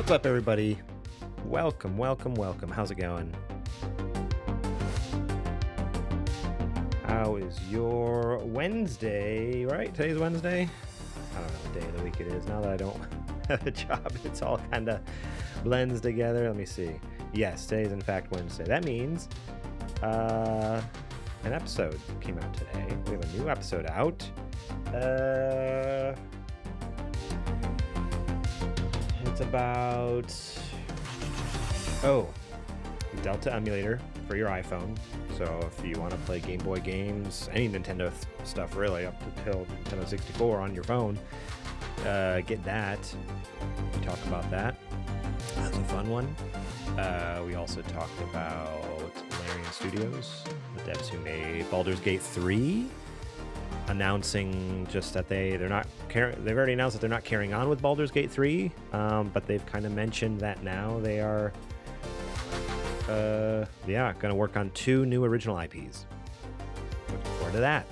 What's up, everybody? Welcome. How's it going? How is your Wednesday, right? Today's Wednesday? I don't know what day of the week it is. Now that I don't have a job, it's all kind of blends together. Let me see. Yes, today is in fact Wednesday. That means an episode came out today. We have a new episode out. It's about Delta emulator for your iPhone. So if you want to play Game Boy games, any Nintendo stuff really, up until Nintendo 64 on your phone, get that. We talk about that. That's a fun one. We also talked about Larian Studios, the devs who made Baldur's Gate 3, announcing just that they've already announced that they're not carrying on with Baldur's Gate 3, but they've kind of mentioned that now they are going to work on 2 new original IPs. Looking forward to that.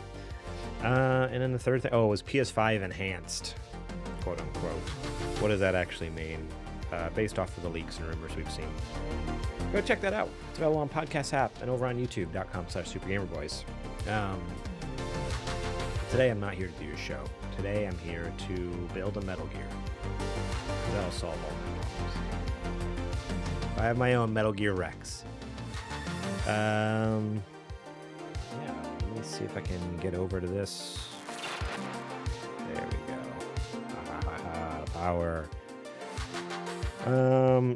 And then the third thing, it was PS5 enhanced, quote unquote. What does that actually mean? Based off of the leaks and rumors we've seen. Go check that out. It's available on Podcast app and over on youtube.com/SuperGamerBoys. Today I'm not here to do a show. Today I'm here to build a Metal Gear. That'll solve all my problems. I have my own Metal Gear Rex. Yeah, let me see if I can get over to this. There we go. Power.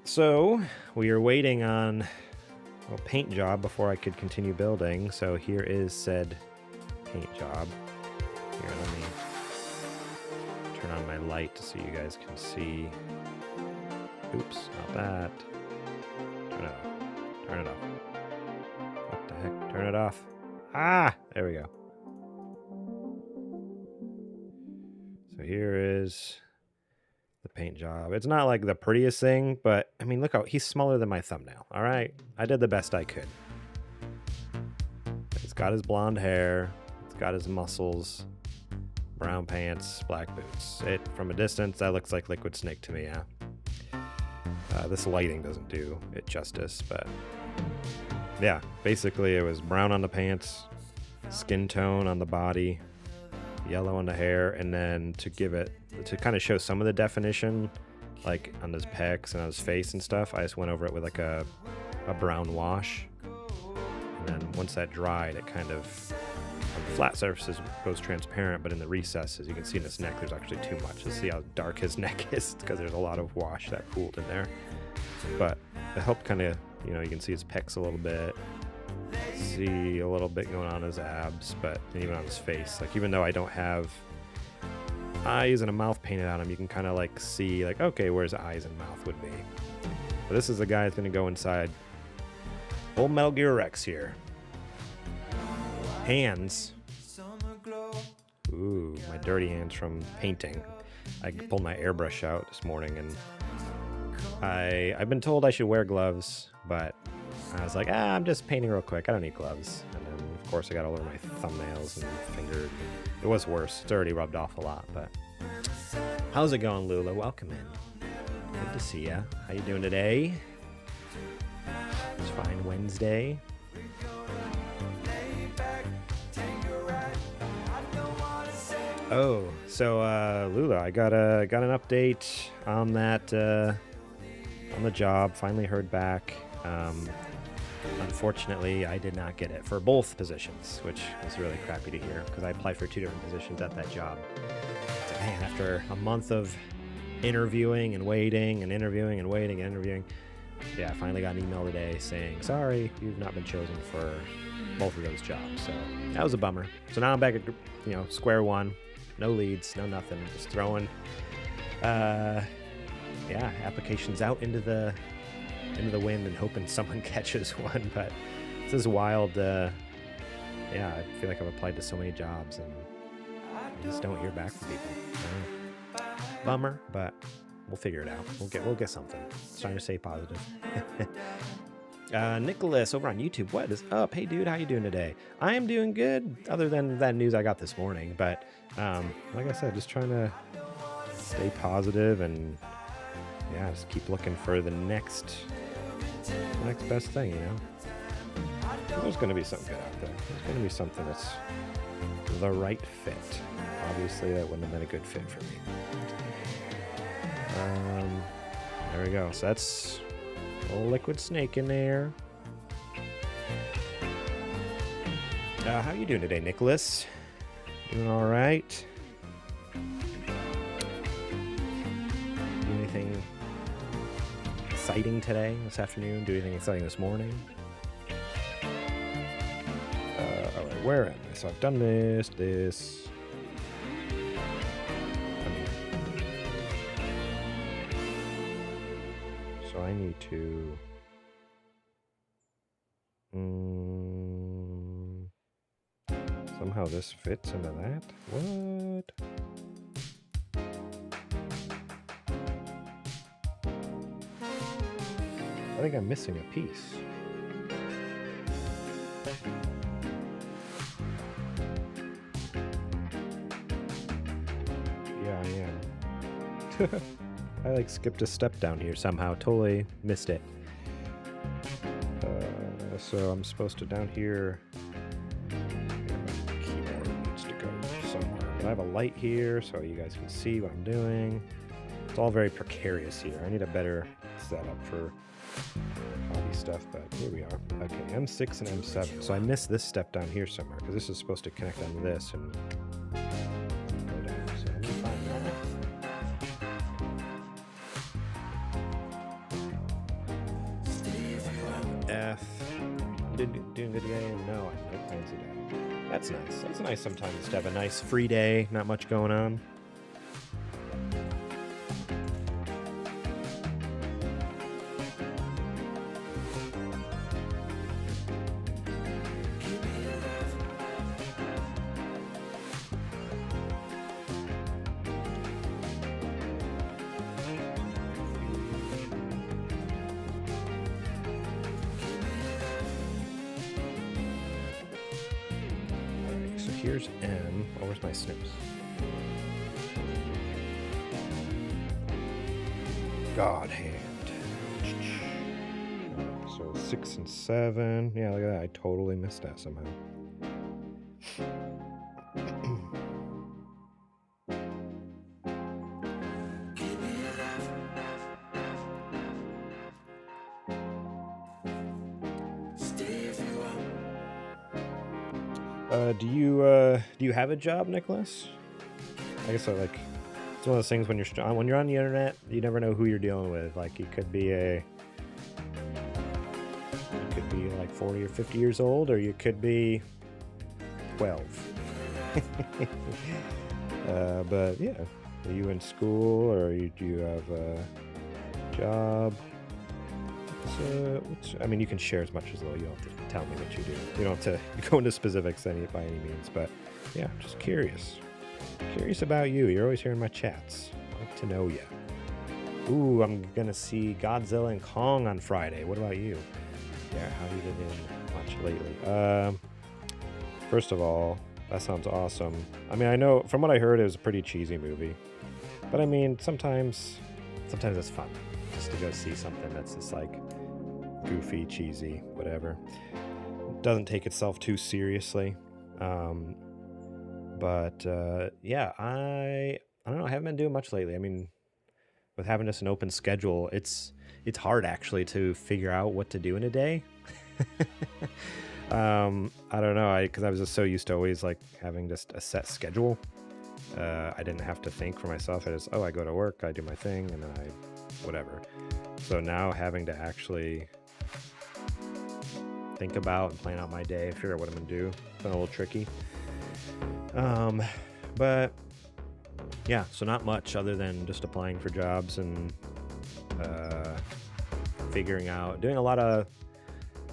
So we are waiting on a paint job before I could continue building. So here is said paint job. Here, let me turn on my light so you guys can see. Oops, not that. Turn it off. Turn it off. What the heck? Turn it off. Ah! There we go. So here is the paint job. It's not like the prettiest thing, but I mean, look how he's smaller than my thumbnail. All right, I did the best I could. He's got his blonde hair. He's got his muscles. Brown pants, black boots. From a distance, that looks like Liquid Snake to me, yeah. This lighting doesn't do it justice, but yeah, basically it was brown on the pants, skin tone on the body, yellow on the hair, and then to kind of show some of the definition, like on his pecs and on his face and stuff, I just went over it with like a brown wash. And then once that dried, it kind of, on the flat surfaces goes transparent, but in the recesses, you can see in his neck, there's actually too much. Let's see how dark his neck is, because there's a lot of wash that cooled in there. But it helped kind of, you know, you can see his pecs a little bit, see a little bit going on in his abs, but even on his face. Like, even though I don't have eyes and a mouth painted on him, you can kind of like see, like, okay, where his eyes and mouth would be. But this is the guy that's going to go inside old Metal Gear Rex here. Hands. Ooh, my dirty hands from painting. I pulled my airbrush out this morning, and I've been told I should wear gloves, but I was like, I'm just painting real quick. I don't need gloves. And then, of course, I got all over my thumbnails and fingers. It was worse. It's already rubbed off a lot, but how's it going, Lula? Welcome in. Good to see ya. How you doing today? It's fine Wednesday. Oh, so Lula, I got an update on that on the job. Finally heard back. Unfortunately, I did not get it for both positions, which was really crappy to hear because I applied for 2 different positions at that job. So, man, after a month of interviewing and waiting and interviewing and waiting and interviewing, yeah, I finally got an email today saying, sorry, you've not been chosen for both of those jobs. So that was a bummer. So now I'm back at, square one. No leads, no nothing. Just throwing, applications out into the wind and hoping someone catches one. But this is wild. I feel like I've applied to so many jobs and I just don't hear back from people. Bummer, but we'll figure it out. We'll get something. Trying to stay positive. Nicholas over on YouTube, what is up? Hey dude, how you doing today? I am doing good, other than that news I got this morning, but like I said, just trying to stay positive and just keep looking for the next best thing, There's going to be something good out there. There's going to be something that's the right fit. Obviously, that wouldn't have been a good fit for me. There we go. So that's a little Liquid Snake in there. How you doing today, Nicholas? Doing all right? Do anything exciting today, this afternoon? Do anything exciting this morning? All right, where am I? So I've done this. So I need to somehow this fits into that. What? I think I'm missing a piece. Yeah, I am. I skipped a step down here somehow. Totally missed it. So I'm supposed to down here. My keyboard needs to go somewhere. have a light here so you guys can see what I'm doing. It's all very precarious here. I need a better setup for hobby stuff, but here we are. Okay, M6 and M7. So I missed this step down here somewhere because this is supposed to connect onto this and go down. So let me find that. F. Doing good game? No, I have no plans today. That's nice. That's nice sometimes to have a nice free day, not much going on. Here's M. Oh, where's my snooze? God hand. So 6 and 7. Yeah, look at that. I totally missed that somehow. Do you have a job, Nicholas? I guess it's one of those things when you're on the internet, you never know who you're dealing with. Like you could be like 40 or 50 years old, or you could be 12. But yeah, are you in school, or do you have a job? I mean, you can share as much as though you don't have to tell me what you do. You don't have to go into specifics by any means, but yeah, just curious. Curious about you. You're always here in my chats. I like to know you. Ooh, I'm gonna see Godzilla and Kong on Friday. What about you? Yeah, how have you been doing much lately? First of all, that sounds awesome. I mean, I know from what I heard, it was a pretty cheesy movie, but I mean, sometimes it's fun just to go see something that's just like goofy, cheesy, whatever. It doesn't take itself too seriously. Yeah, I don't know. I haven't been doing much lately. I mean, with having just an open schedule, it's hard actually to figure out what to do in a day. I don't know, because I was just so used to always like having just a set schedule. I didn't have to think for myself. I go to work, I do my thing, and then whatever. So now having to actually think about and plan out my day, figure out what I'm gonna do, it's been a little tricky. But yeah, so not much other than just applying for jobs and doing a lot of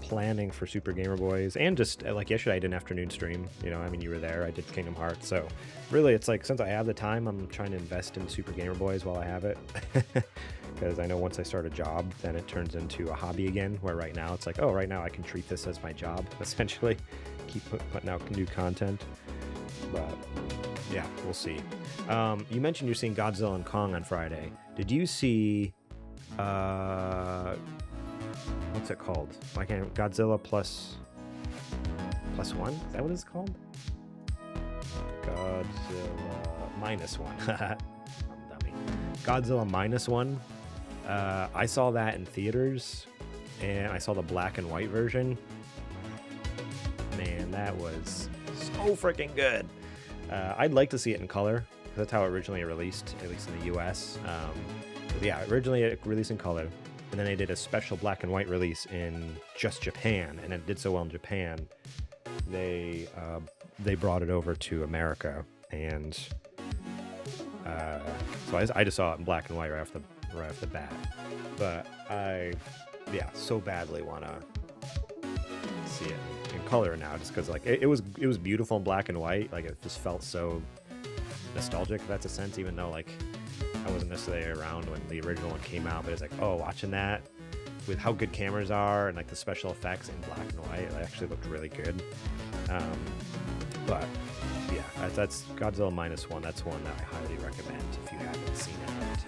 planning for Super Gamer Boys, and just like yesterday I did an afternoon stream. I mean, you were there. I did Kingdom Hearts, so really it's like, since I have the time, I'm trying to invest in Super Gamer Boys while I have it. Because I know once I start a job, then it turns into a hobby again, where right now it's like, oh, right now I can treat this as my job, essentially. Keep putting out new content. But yeah, we'll see. You mentioned you're seeing Godzilla and Kong on Friday. Did you see what's it called? Godzilla plus one? Is that what it's called? Godzilla minus one. I'm dummy. Godzilla minus one. I saw that in theaters, and I saw the black and white version. Man, that was so freaking good. I'd like to see it in color, because that's how it originally released, at least in the US. Yeah, originally it released in color, and then they did a special black and white release in just Japan, and it did so well in Japan, they brought it over to America, and so I just saw it in black and white right off the bat. But I so badly want to see it in color now, just because like it was beautiful in black and white. Like, it just felt so nostalgic, if that's a sense, even though like I wasn't necessarily around when the original one came out. But it's like, oh, watching that with how good cameras are and like the special effects in black and white, it actually looked really good. But yeah, that's Godzilla minus one. That's one that I highly recommend if you haven't seen it yet.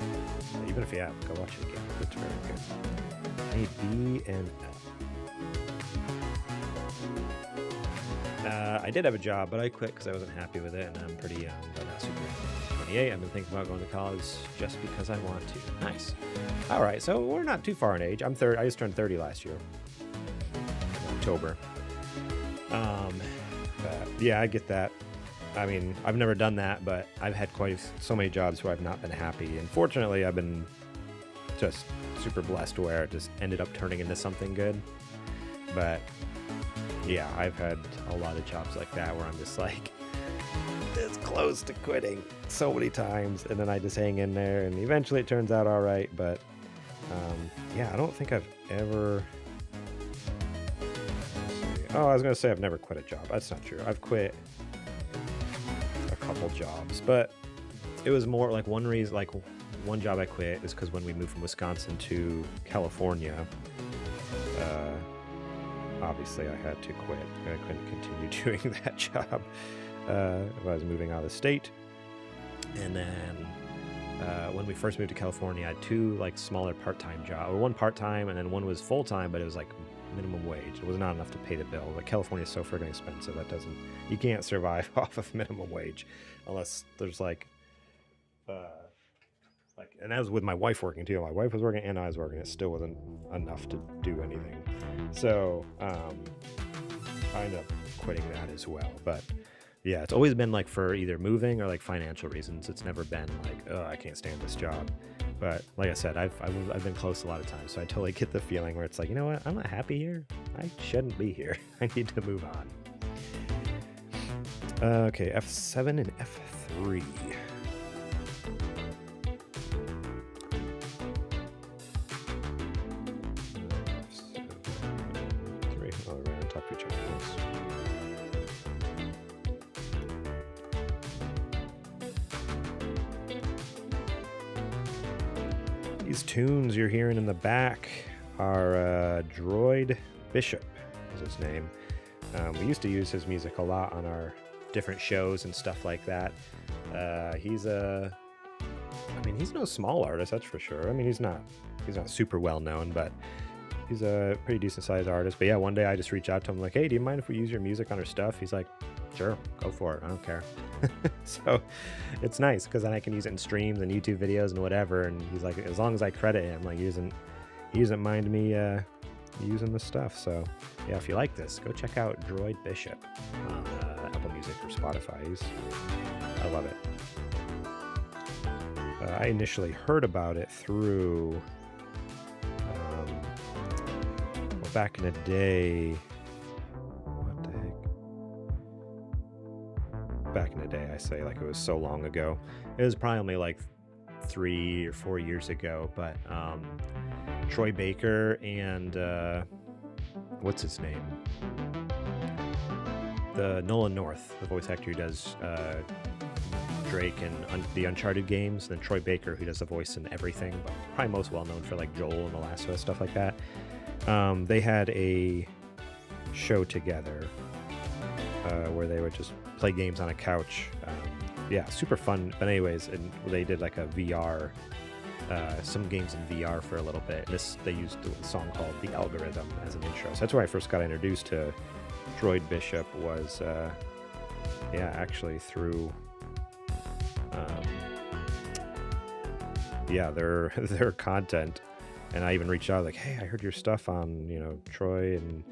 Even if you have, go watch it again. It's very good. A, B, and F. I did have a job, but I quit because I wasn't happy with it, and I'm pretty young. But so 28. I've been thinking about going to college just because I want to. Nice. All right, so we're not too far in age. I'm 30. I just turned 30 last year, October. But yeah, I get that. I mean, I've never done that, but I've had so many jobs where I've not been happy. And fortunately, I've been just super blessed where it just ended up turning into something good. But yeah, I've had a lot of jobs like that where I'm just like, it's close to quitting so many times. And then I just hang in there and eventually it turns out all right. But yeah, I don't think I've ever... Oh, I was going to say I've never quit a job. That's not true. I've quit a couple jobs, but it was more like one reason, like one job I quit is because when we moved from Wisconsin to California, obviously I had to quit. I couldn't continue doing that job if I was moving out of the state. And then when we first moved to California, I had two like smaller part-time jobs, or one part-time and then one was full-time, but it was like minimum wage. It was not enough to pay the bill. Like California is so friggin' expensive. You can't survive off of minimum wage unless there's like, and that was with my wife working too. My wife was working and I was working. It still wasn't enough to do anything. So I ended up quitting that as well. But yeah, it's always been like for either moving or like financial reasons. It's never been like, oh, I can't stand this job. But like I said, I've been close a lot of times, so I totally get the feeling where it's like, you know what, I'm not happy here. I shouldn't be here. I need to move on. Okay, F7 and F3. Oh, we're gonna talk to each other. These tunes you're hearing in the back are Droid Bishop is his name. We used to use his music a lot on our different shows and stuff like that. He's no small artist, that's for sure. I mean, he's not super well known, but he's a pretty decent sized artist. But yeah, one day I just reached out to him like, hey, do you mind if we use your music on our stuff? He's like, sure, go for it. I don't care. So it's nice because then I can use it in streams and YouTube videos and whatever. And he's like, as long as I credit him, like he doesn't mind me using the stuff. So yeah, if you like this, go check out Droid Bishop on Apple Music or Spotify. I love it. I initially heard about it through back in the day. What the heck? Back in the day, I say, like it was so long ago. It was probably only like 3 or 4 years ago, but Troy Baker and what's his name? The Nolan North, the voice actor who does Drake and the Uncharted games, then Troy Baker, who does the voice in everything, but probably most well known for like Joel and The Last of Us, stuff like that. They had a show together where they would just play games on a couch. Yeah, super fun. But anyways, and they did like a VR, some games in VR for a little bit. They used a song called The Algorithm as an intro. So that's where I first got introduced to Droid Bishop was, actually through, their content. And I even reached out like, hey, I heard your stuff on, Troy and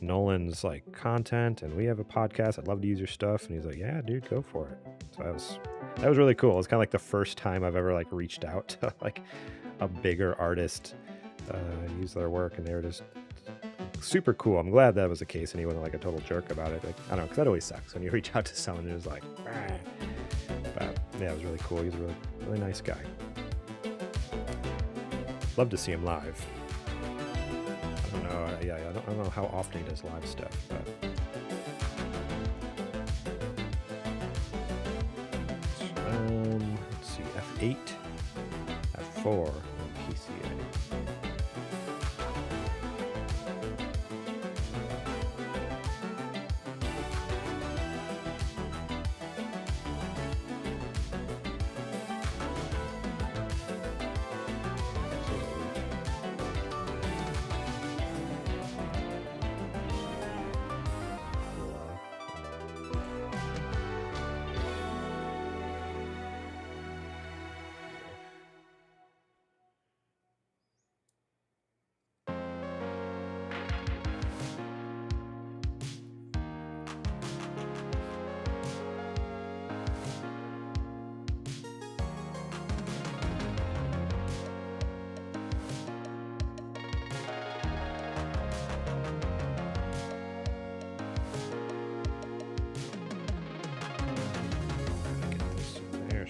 Nolan's like content, and we have a podcast. I'd love to use your stuff. And he's like, yeah, dude, go for it. So that was really cool. It's kind of like the first time I've ever like reached out to like a bigger artist, use their work, and they were just super cool. I'm glad that was the case, and he wasn't like a total jerk about it. Like, I don't know, because that always sucks when you reach out to someone who's like, ah. But yeah, it was really cool. He's a really, really nice guy. Love to see him live. I don't know. I don't know how often he does live stuff, but let's see, F8, F4 on PCA.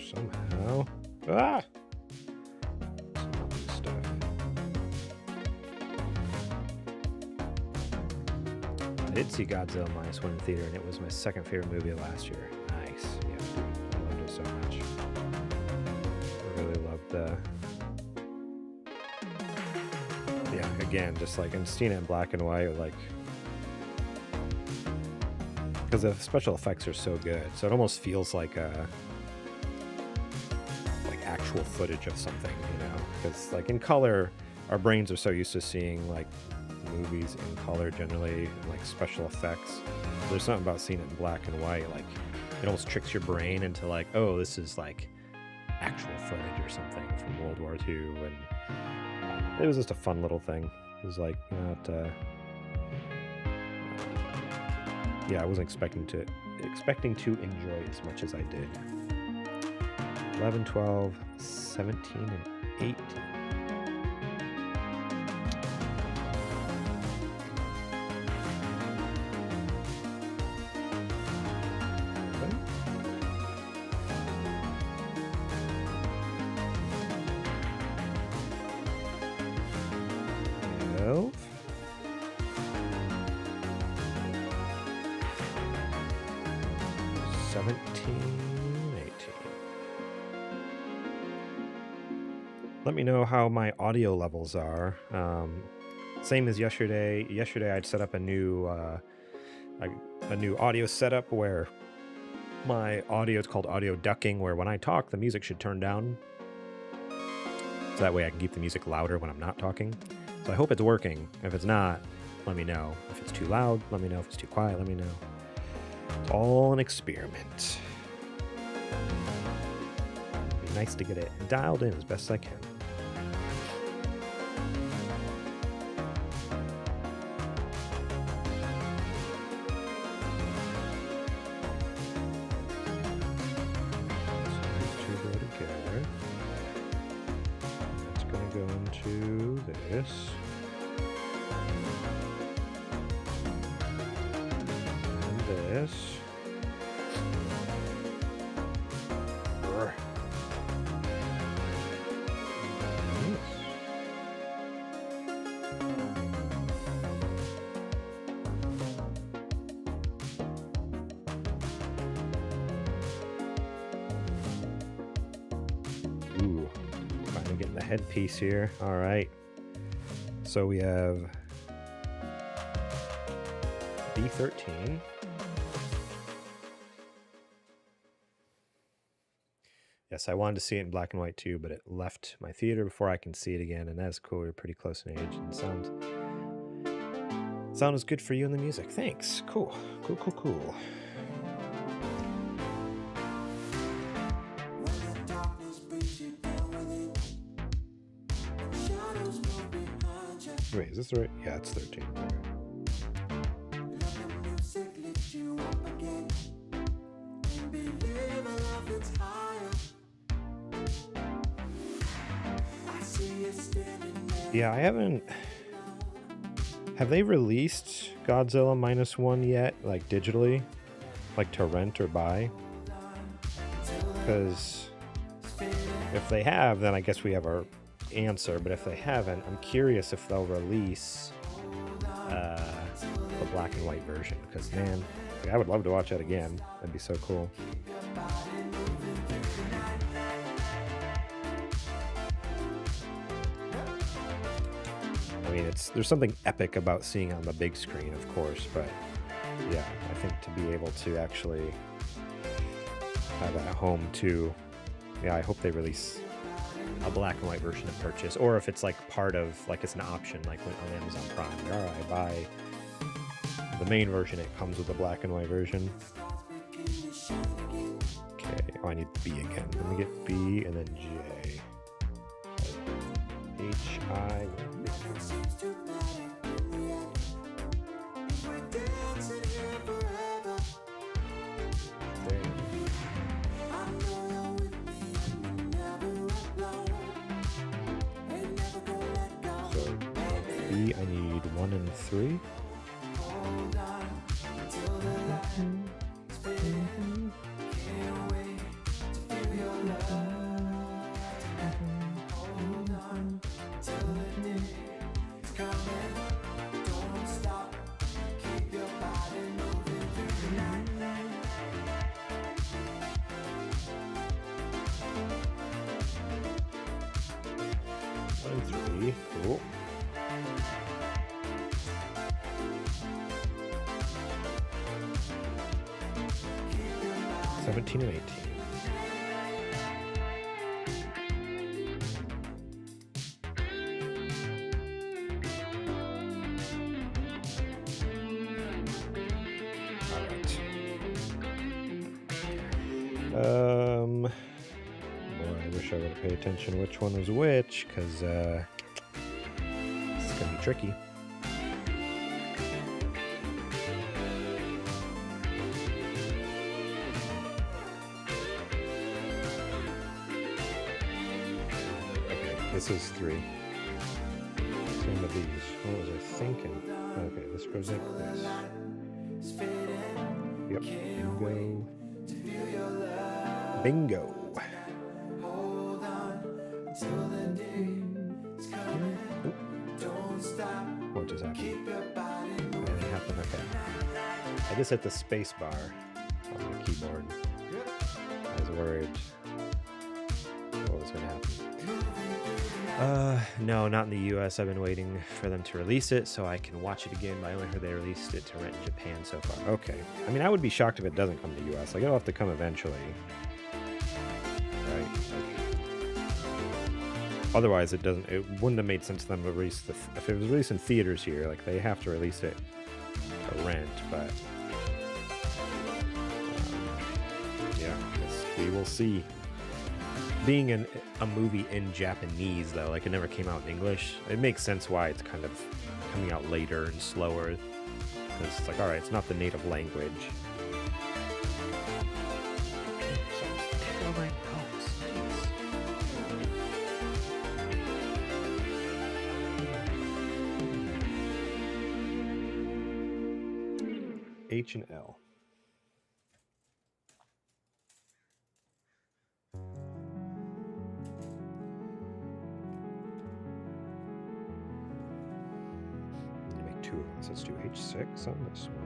somehow. Ah! Some new stuff. I did see Godzilla Minus One in theater, and it was my second favorite movie of last year. Nice. Yeah, I loved it so much. I really loved the... Yeah, again, just like, and seeing it in black and white, like... Because the special effects are so good, so it almost feels like a... like actual footage of something, you know? Because like in color, our brains are so used to seeing like movies in color generally, like special effects. There's something about seeing it in black and white, like it almost tricks your brain into like, oh, this is like actual footage or something from World War II, and it was just a fun little thing. It was like not, yeah, I wasn't expecting to enjoy as much as I did. 11, 12, 17, and 18. Let me know how my audio levels are. Same as yesterday. Yesterday I'd set up a new audio setup where my audio is called audio ducking, where when I talk, the music should turn down. So that way I can keep the music louder when I'm not talking. So I hope it's working. If it's not, let me know. If it's too loud, let me know. If it's too quiet, let me know. It's all an experiment. It'd be nice to get it dialed in as best I can. This. And this. Ooh, finally getting the headpiece here. All right. So we have B13. Yes, I wanted to see it in black and white too, but it left my theater before I can see it again, and that's cool. We're pretty close in age, and sound is good for you in the music. Thanks. Cool. Cool. Wait, is this right? Yeah, it's 13. Yeah, I haven't... Have they released Godzilla Minus One yet? Like, digitally? Like, to rent or buy? Because if they have, then I guess we have our answer, but if they haven't, I'm curious if they'll release the black and white version, because man, I would love to watch that again. That'd be so cool. I mean, there's something epic about seeing it on the big screen, of course, but yeah, I think to be able to actually have that at home too. Yeah, I hope they release a black and white version to purchase, or if it's like part of, like it's an option, like on Amazon Prime. All right, I buy the main version, it comes with a black and white version. Okay, oh, I need B again. Let me get B and then J. H-I. I need 1 and 3. Three. Cool. $17 and $18. Boy, I wish I would have paid attention to which one was which, because it's gonna be tricky. Okay, this is 3. Same with these. What was I thinking? Okay, this goes like this. Yep, bingo. Bingo. What just happened? Anything happened? Okay. I just hit the space bar on the keyboard. I was worried what was going to happen. No, not in the US. I've been waiting for them to release it so I can watch it again, but I only heard they released it to rent in Japan so far. Okay. I mean, I would be shocked if it doesn't come to the US. Like, it'll have to come eventually. Right? Otherwise, it wouldn't have made sense to them to release if it was released in theaters here, like, they have to release it to rent, but yeah, we will see. Being a movie in Japanese, though, like, it never came out in English, it makes sense why it's kind of coming out later and slower, because it's like, alright, it's not the native language. H and L. Make 2 of them. So let's do H6 on this one.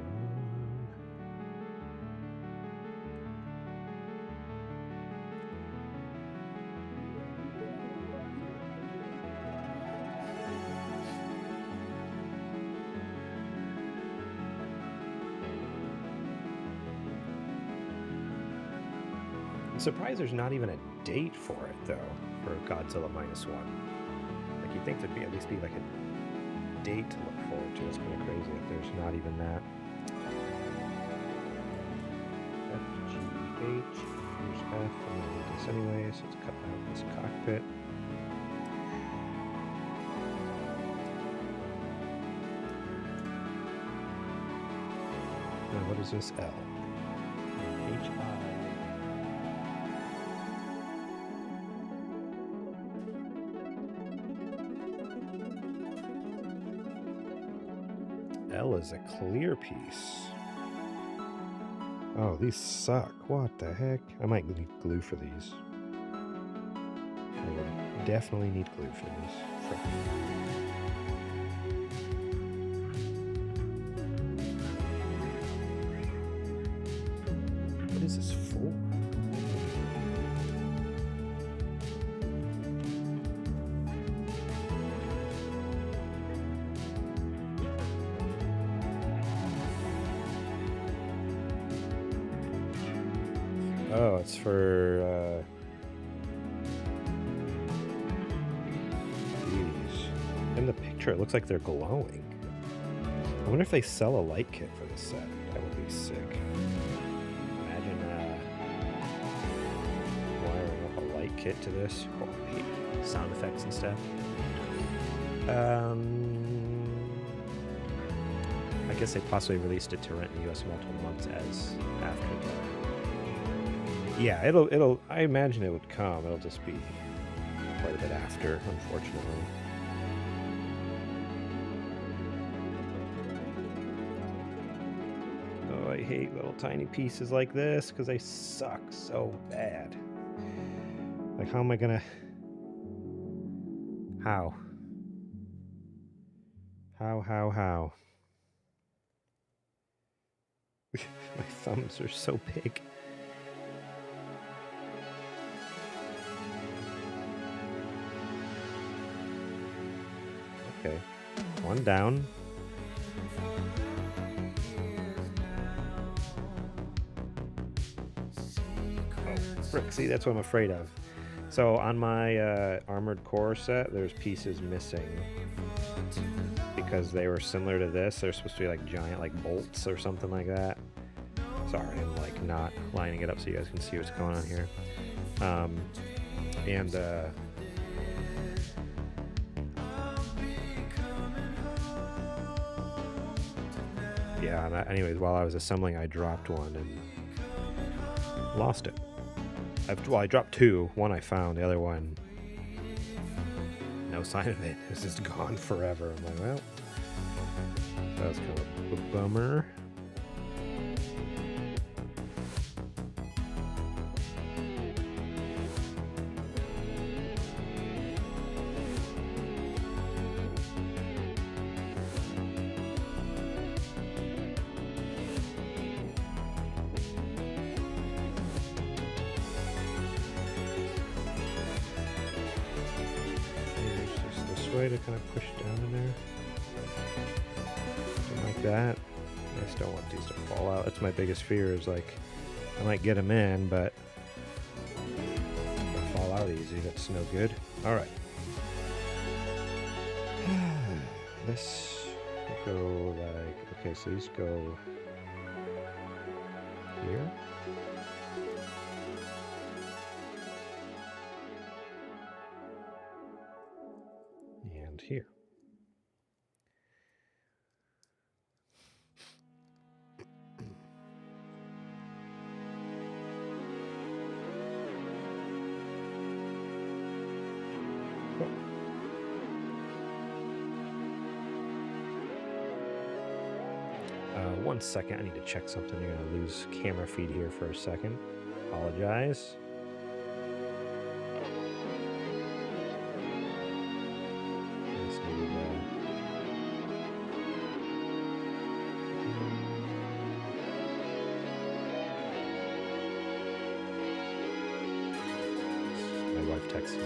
I'm surprised there's not even a date for it, though, for Godzilla -1. Like, you'd think there'd at least be like a date to look forward to. It's kind of crazy if there's not even that. F, G, H. Here's F. I'm going to need this anyway, so let's cut out this cockpit. Now, what is this L? H, I. L is a clear piece. Oh, these suck. What the heck? I might need glue for these. I will definitely need glue for these. What is this for? Oh, it's for these. In the picture, it looks like they're glowing. I wonder if they sell a light kit for this set. That would be sick. Imagine wiring up a light kit to this. Oh, I hate sound effects and stuff. I guess they possibly released it to rent in the US multiple months as after the... Yeah, it'll. I imagine it would come. It'll just be quite a bit after, unfortunately. Oh, I hate little tiny pieces like this because they suck so bad. Like, how am I gonna... How? How? My thumbs are so big. Okay. One down. Oh, frick. See, that's what I'm afraid of. So on my Armored Core set, there's pieces missing because they were similar to this. They're supposed to be like giant, like bolts or something like that. Sorry, I'm like not lining it up so you guys can see what's going on here. Yeah, anyways, while I was assembling, I dropped one and lost it. I dropped two. One I found, the other one, no sign of it. It's just gone forever. I'm like, well, that was kind of a bummer. Way to kind of push down in there, something like that. I just don't want these to fall out. That's my biggest fear, is like I might get them in, but they'll fall out easy. That's no good. All right, let's go like, okay, so these go here. Here. Cool. 1 second, I need to check something. You're gonna lose camera feed here for a second. Apologize. Text me,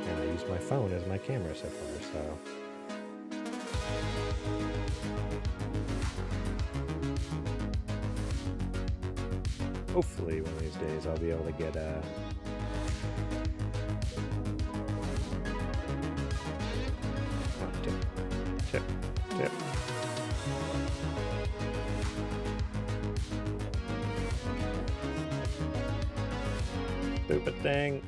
and I use my phone as my camera so far, so hopefully one of these days I'll be able to get tip. Stupid thing.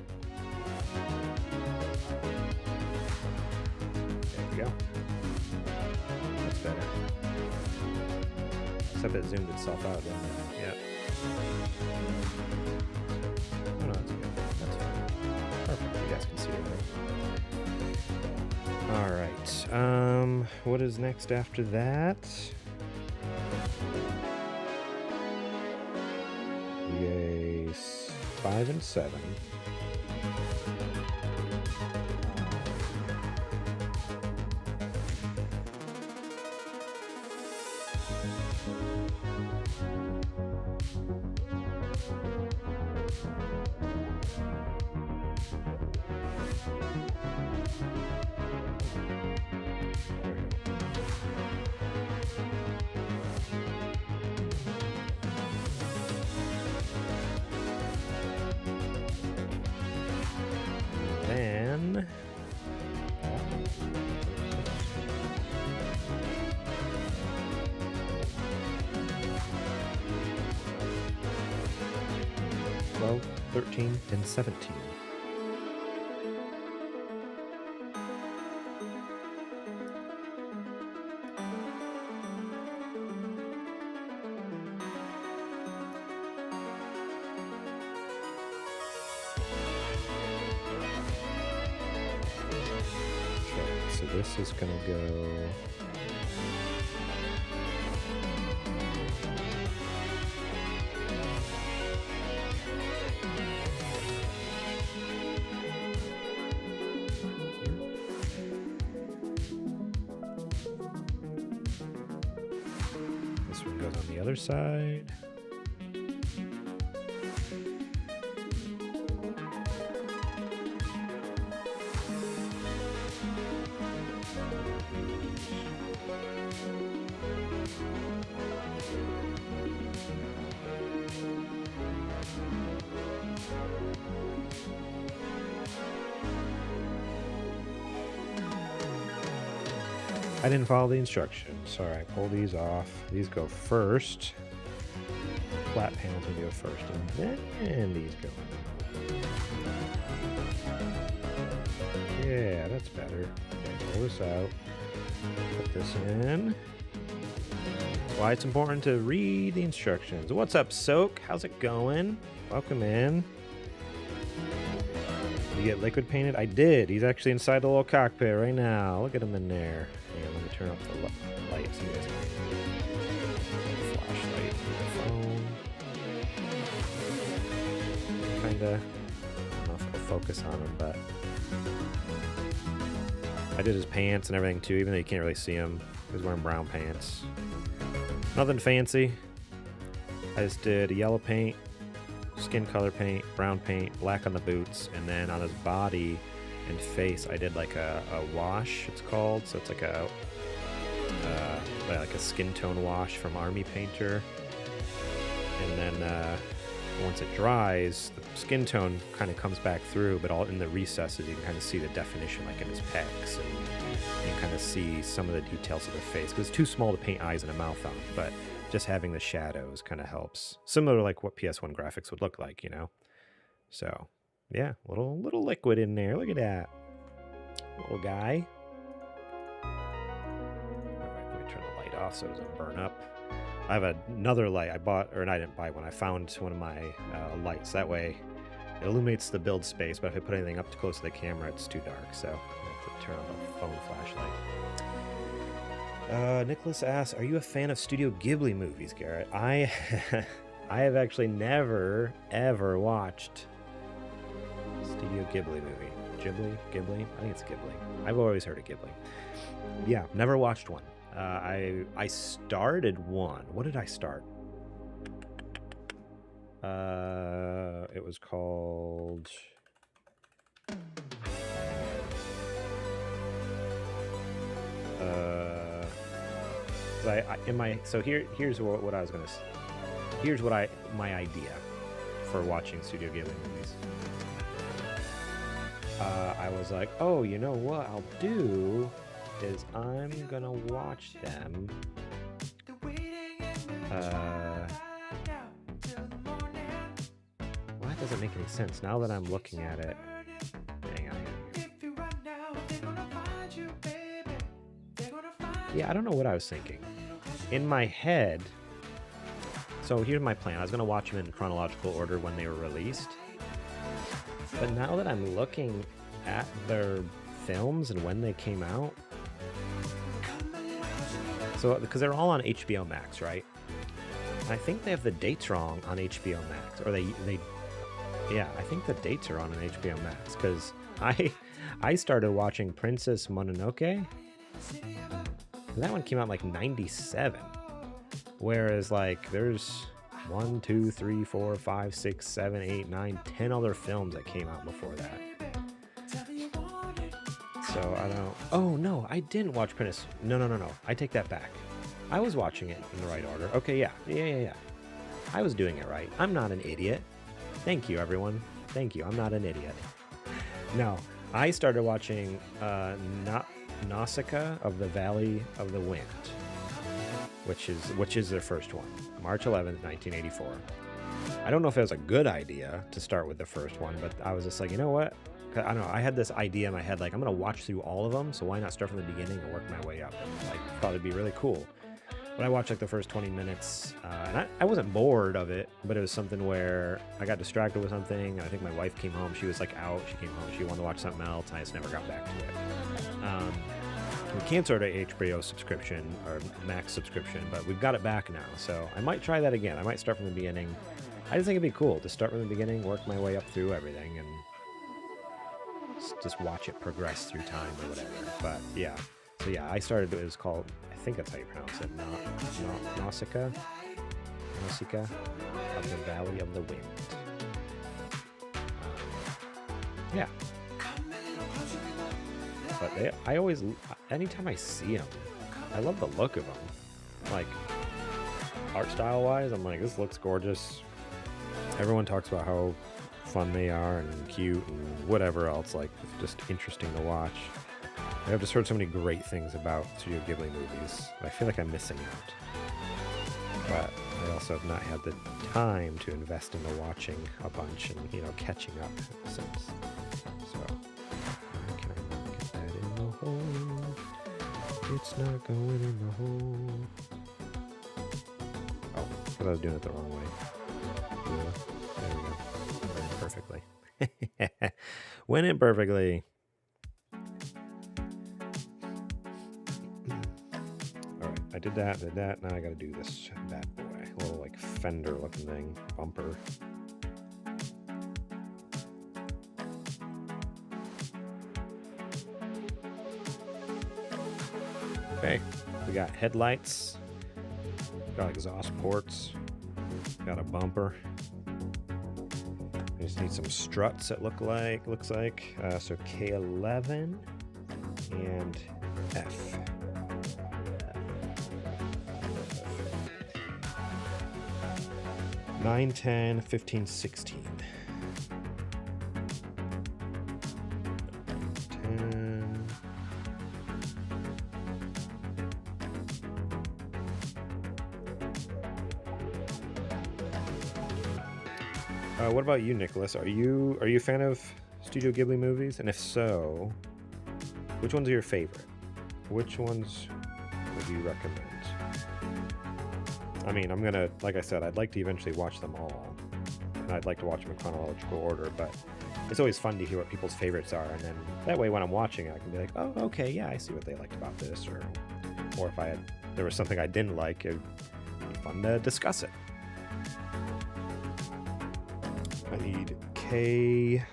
Except it zoomed itself out, didn't it? Yeah. Oh no, that's good. That's fine. Perfect. You guys can see it there. Alright. What is next after that? Yay. 5 and 7. Then 12, 13, and 17. So this is going to go... other side. I didn't follow the instructions. Sorry, I pull these off. These go first. Flat panels will go first, and then these go. Yeah, that's better. Okay, pull this out. Put this in. That's why it's important to read the instructions. What's up, Soak? How's it going? Welcome in. Did you get liquid painted? I did. He's actually inside the little cockpit right now. Look at him in there. Hang on, let me turn off the light so you guys can see. Flashlight on the phone. Kinda. I don't know if it'll focus on him, but I did his pants and everything too, even though you can't really see him. He was wearing brown pants. Nothing fancy. I just did a yellow paint, skin color paint, brown paint, black on the boots, and then on his body and face I did like a wash, it's called. So it's like a skin tone wash from Army Painter. And then once it dries, the skin tone kind of comes back through, but all in the recesses you can kind of see the definition, like in his pecs, and you can kind of see some of the details of the face, because it's too small to paint eyes and a mouth on, but just having the shadows kind of helps. Similar to like what PS1 graphics would look like, you know? So, yeah, little liquid in there. Look at that. Little guy. Alright, let me turn the light off so it doesn't burn up. I have another light I bought, or I didn't buy one. I found one of my lights. That way it illuminates the build space, but if I put anything up too close to the camera, it's too dark. So I have to turn on the phone flashlight. Nicholas asks, are you a fan of Studio Ghibli movies, Garrett? I have actually never, ever watched Studio Ghibli movie. Ghibli? I think it's Ghibli. I've always heard of Ghibli. Yeah, never watched one. I started one. What did I start? It was called... here's what I was gonna. Here's what my idea for watching Studio Ghibli movies. I was like, oh, you know what I'll do is I'm gonna watch them. Well, that doesn't make any sense now that I'm looking at it. Hang on. Yeah, I don't know what I was thinking. In my head, so here's my plan. I was gonna watch them in chronological order when they were released. But now that I'm looking at their films and when they came out, so because they're all on HBO Max, right? I think they have the dates wrong on HBO Max, or yeah, I think the dates are on HBO Max, because I started watching Princess Mononoke, and that one came out in like 97, whereas like there's 1, 2, 3, 4, 5, 6, 7, 8, 9, 10 other films that came out before that. So I don't... Oh, no, I didn't watch Princess... No. I take that back. I was watching it in the right order. Okay, yeah. I was doing it right. I'm not an idiot. Thank you, everyone. Thank you. I'm not an idiot. No, I started watching Nausicaa of the Valley of the Wind, which is their first one. March 11th, 1984. I don't know if it was a good idea to start with the first one, but I was just like, you know what? I don't know. I had this idea in my head, like, I'm going to watch through all of them, so why not start from the beginning and work my way up? And, like, thought it'd be really cool. But I watched, like, the first 20 minutes, and I wasn't bored of it, but it was something where I got distracted with something, and I think my wife came home. She was, like, out. She came home. She wanted to watch something else, and I just never got back to it. We canceled our HBO subscription, or Max subscription, but we've got it back now, so I might try that again. I might start from the beginning. I just think it'd be cool to start from the beginning, work my way up through everything, and just watch it progress through time or whatever. But yeah, so yeah, I started, it was called, I think that's how you pronounce it, Nausicaa. Musica of the Valley of the Wind. Yeah. But I always, anytime I see them, I love the look of them. Like, art style wise, I'm like, this looks gorgeous. Everyone talks about how fun they are and cute and whatever else. Like, it's just interesting to watch. I've just heard so many great things about Studio Ghibli movies. I feel like I'm missing out. But I also have not had the time to invest into watching a bunch and, you know, catching up since. So, why can I not get that in the hole? It's not going in the hole. Oh, because I was doing it the wrong way. Yeah, there we go. Went in perfectly. Went in perfectly. Alright, I did that. Now I gotta do this bad boy. A little like fender looking thing. Bumper. Okay, we got headlights. Got exhaust ports. Got a bumper. We just need some struts. It looks like. So K11 and F. 9, 10, 15, 16. 10. What about you, Nicholas? Are you a fan of Studio Ghibli movies? And if so, which ones are your favorite? Which ones would you recommend? I mean, I'm gonna, like I said, I'd like to eventually watch them all. And I'd like to watch them in chronological order, but it's always fun to hear what people's favorites are, and then that way when I'm watching it, I can be like, oh, okay, yeah, I see what they liked about this, or if there was something I didn't like, it'd be fun to discuss it. I need K11.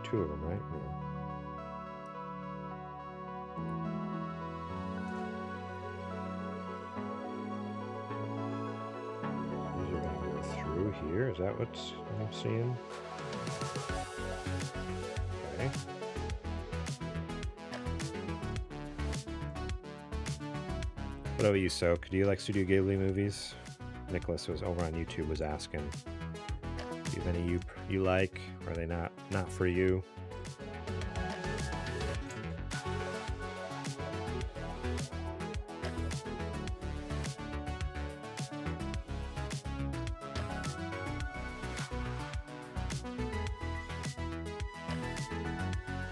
Two of them, right? Yeah. These are going to go through here. Is that what I'm seeing? Okay. What about you, Soak? Do you like Studio Ghibli movies? Nicholas was over on YouTube was asking. Do you have any you like? Are they not for you?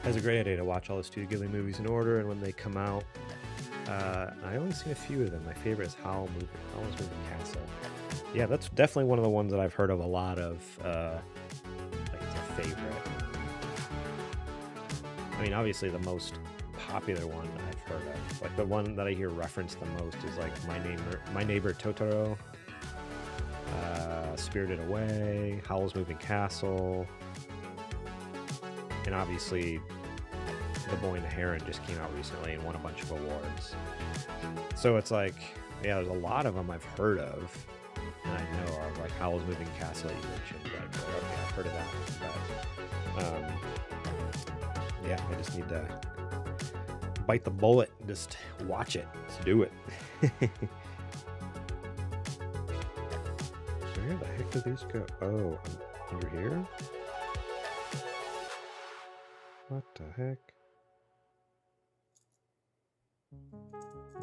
It's a great idea to watch all the Studio Ghibli movies in order, and when they come out, I only seen a few of them. My favorite is Howl's Moving Castle. Yeah, that's definitely one of the ones that I've heard of a lot of. Like, it's a favorite. I mean, obviously the most popular one I've heard of, like the one that I hear referenced the most is like My Neighbor Totoro, Spirited Away, Howl's Moving Castle, and obviously The Boy and the Heron just came out recently and won a bunch of awards. So it's like, yeah, there's a lot of them I've heard of, and I know of, like Howl's Moving Castle you mentioned, like, okay, I've heard of that one, but yeah, I just need to bite the bullet and just watch it. Let's do it. So where the heck do these go? Oh, under here? What the heck?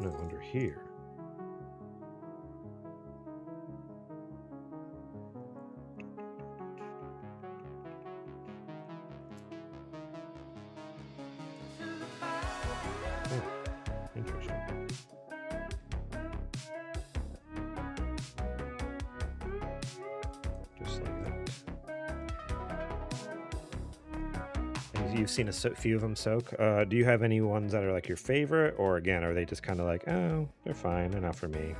No, under here. Interesting. Just like that. And you've seen a few of them, Soak. Do you have any ones that are like your favorite, or again, are they just kind of like, oh, they're fine, they're not for me?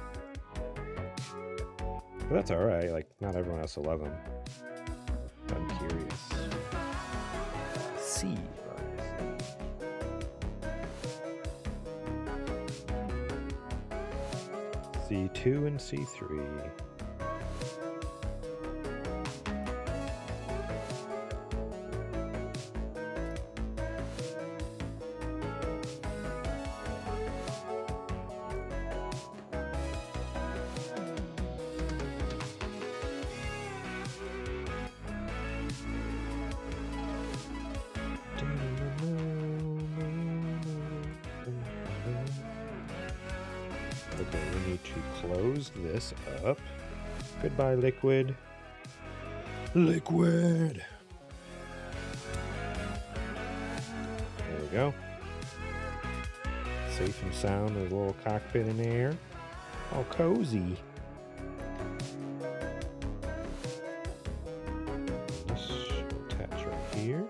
But that's alright, like, not everyone has to love him. I'm curious. C. C2 and C3. Okay, we need to close this up. Goodbye, Liquid. Liquid! There we go. Safe and sound, there's a little cockpit in there. All cozy. This attach right here.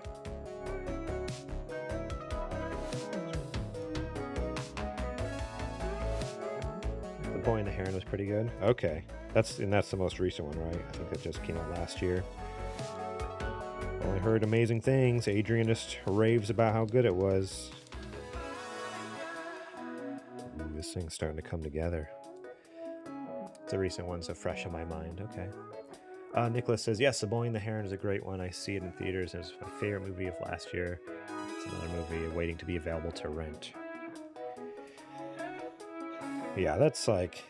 The Boy and the Heron was pretty good. Okay, that's the most recent one, right? I think that just came out last year. Only heard amazing things. Adrian just raves about how good it was. Ooh, this thing's starting to come together. It's a recent one, so fresh in my mind. Okay. Nicholas says, yes, The Boy and the Heron is a great one. I see it in theaters. It was my favorite movie of last year. It's another movie waiting to be available to rent. Yeah, that's like...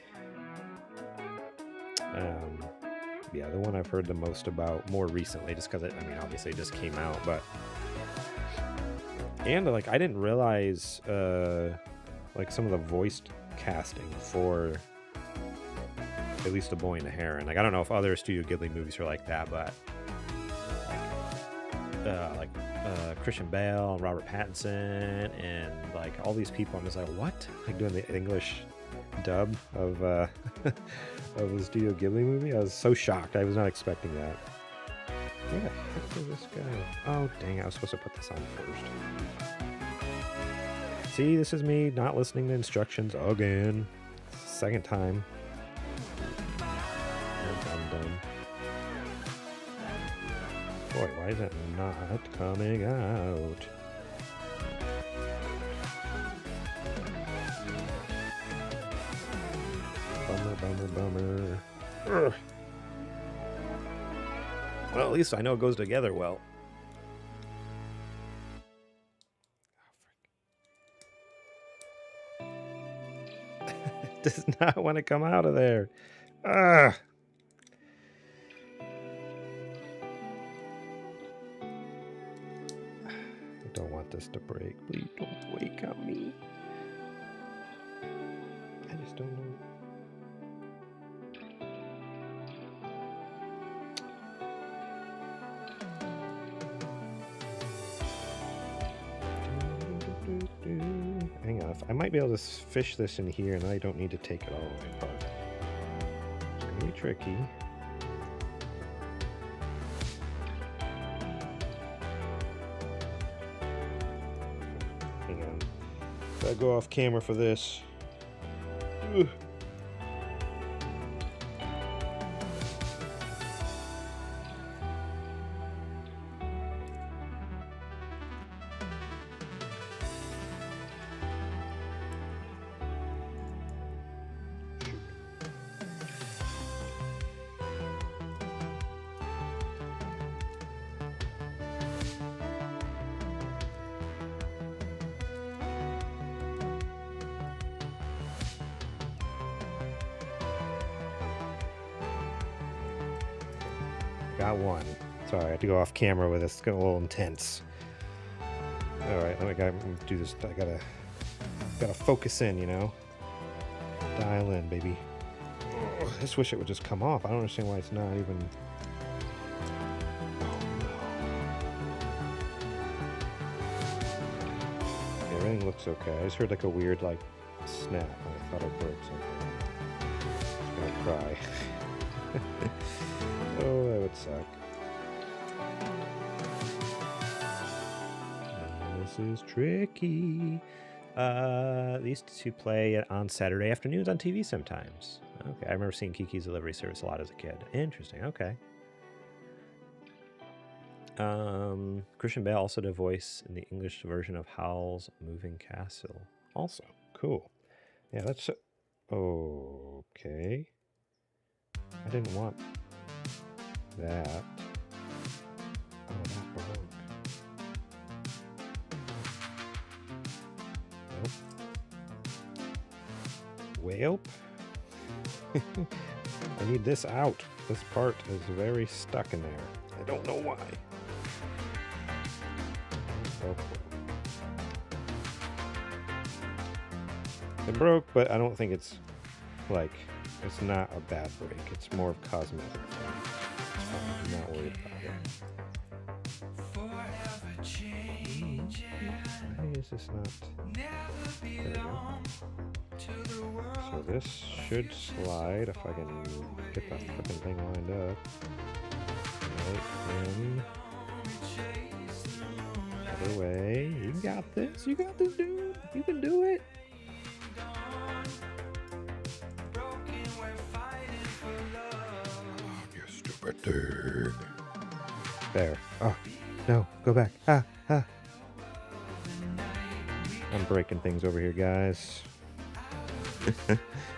yeah, the one I've heard the most about more recently, just because I mean, obviously it just came out, but... And, like, I didn't realize, like, some of the voiced casting for at least The Boy and the Heron. Like, I don't know if other Studio Ghibli movies are like that, but... Christian Bale and Robert Pattinson and, like, all these people, I'm just like, what? Like, doing the English dub of, of a Studio Ghibli movie? I was so shocked. I was not expecting that. Where the heck did this go? Oh, dang, I was supposed to put this on first. See, this is me not listening to instructions again. Second time. Dum-dum. Boy, why is it not coming out? Bummer. Ugh. Well, at least I know it goes together well. Oh, it does not want to come out of there. Ugh. I don't want this to break. Please don't wake up me. I just don't know. Hang on, I might be able to fish this in here and I don't need to take it all the way apart. It's gonna be tricky. Hang on. Gotta go off camera for this. Ugh. Got one. Sorry, I had to go off camera with this. It's getting a little intense. All right, I gotta do this. I gotta focus in, you know. Dial in, baby. Oh, I just wish it would just come off. I don't understand why it's not even. Everything looks okay. I just heard like a weird like snap, and I thought I broke something. I'm gonna cry. Oh, that would suck. This is tricky. They used to play on Saturday afternoons on TV sometimes. Okay, I remember seeing Kiki's Delivery Service a lot as a kid. Interesting. Okay. Christian Bale also did a voice in the English version of Howl's Moving Castle. Also, cool. Yeah, that's okay. I didn't want that. Oh, that broke. Nope. Welp. I need this out. This part is very stuck in there. I don't know why. Okay. It broke, but I don't think it's like, it's not a bad break. It's more of cosmetic thing. It's fine. I'm not worried about it. Why is this not? There we go. So this should slide if I can get that fucking thing lined up. Right in. Other way. You got this. You got this, dude. You can do it. You stupid thing. There. Oh, no. Go back. Ah. I'm breaking things over here, guys.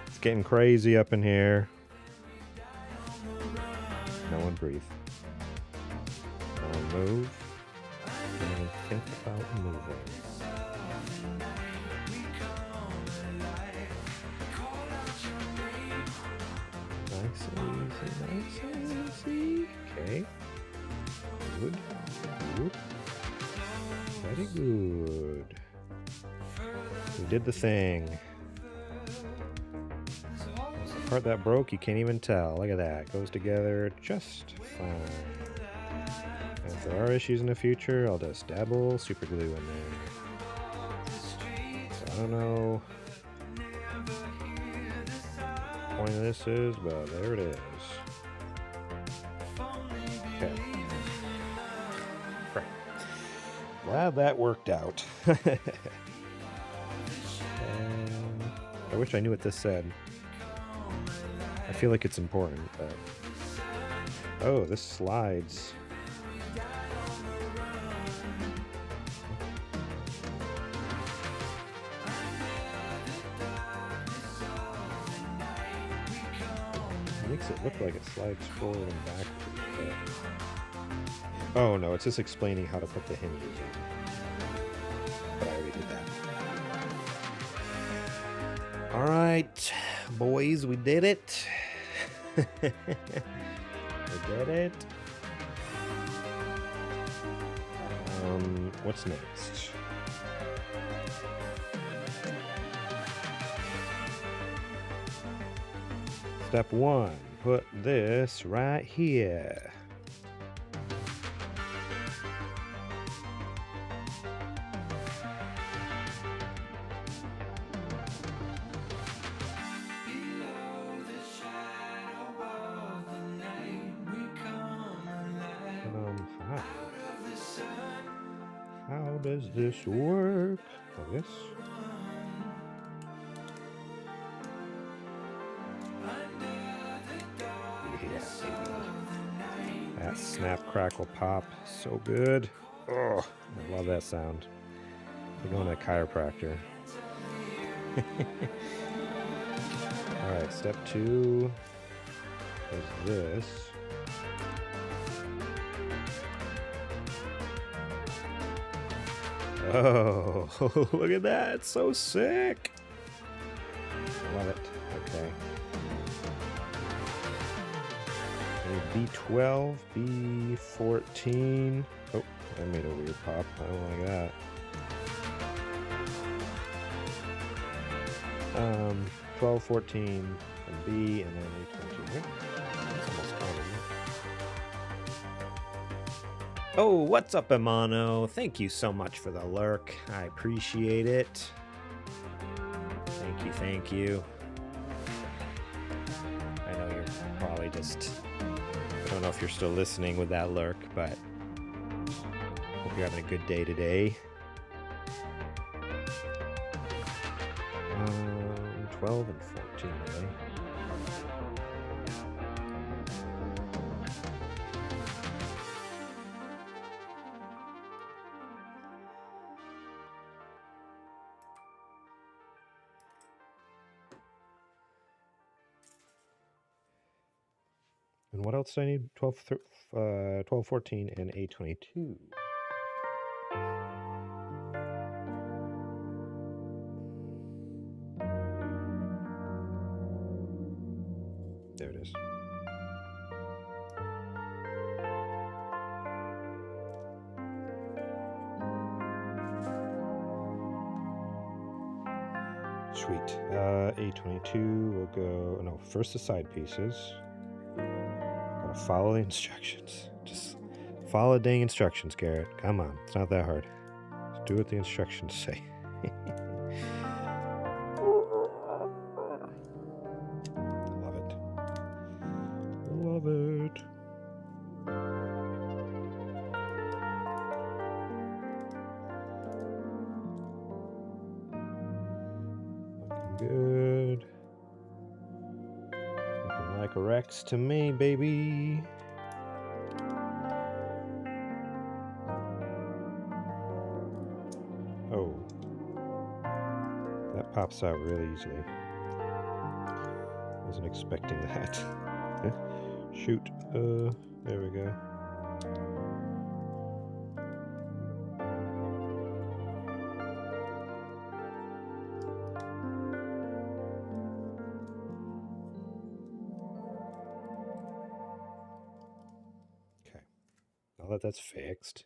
It's getting crazy up in here. No one breathe. No one move. No one think about moving. Nice and easy. Okay. Good. Very good. We did the thing. The part that broke, you can't even tell. Look at that. Goes together just fine. And if there are issues in the future, I'll just dab a little super glue in there. So I don't know what the point of this is, but there it is. Okay. Right. Glad that worked out. I wish I knew what this said. I feel like it's important, but... Oh, this slides. It makes it look like it slides forward and backwards, but... Oh no, it's just explaining how to put the hinges in. But I already did that. Alright, boys, we did it. We did it. What's next? Step 1, put this right here. How does this work? Like this? Yeah, that snap, crackle, pop, so good. Oh, I love that sound. We're going to a chiropractor. All right, step 2 is this. Oh, look at that. It's so sick. I love it. Okay. B12, B14. Oh, that made a weird pop. I don't like that. 12, 14, and B, and then A22. That's almost common. Oh, what's up, Imano? Thank you so much for the lurk. I appreciate it. Thank you. I know you're probably just... I don't know if you're still listening with that lurk, but hope you're having a good day today. 12 and 14 today. And what else do I need? 12, 14, and A22. There it is. Sweet. A22 will go... No, first the side pieces. Gotta follow the instructions. Just follow the dang instructions, Garrett. Come on. It's not that hard. Just do what the instructions say. Love it. Love it. Good. Looking like a Rex to me, baby. Oh. That pops out really easily. Wasn't expecting that. Shoot. There we go. Now that that's fixed.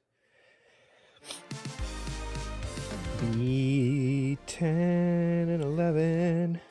B10 and 11.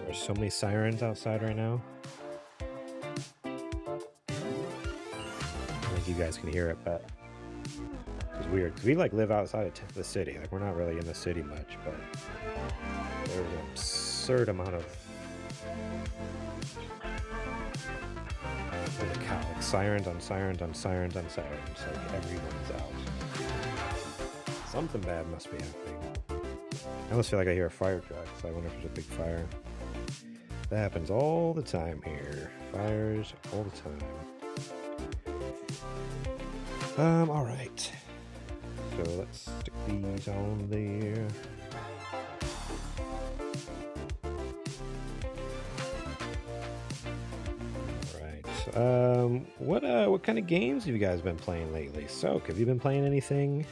There's so many sirens outside right now. I think you guys can hear it, but it's weird because we like live outside of the city. Like we're not really in the city much, but there's an absurd amount of holy cow, like sirens on sirens on sirens on sirens. Like everyone's out. Something bad must be happening. I almost feel like I hear a fire truck, so I wonder if there's a big fire. That happens all the time here. Fires all the time. All right. So let's stick these on there. All right. What kind of games have you guys been playing lately? Soak, have you been playing anything?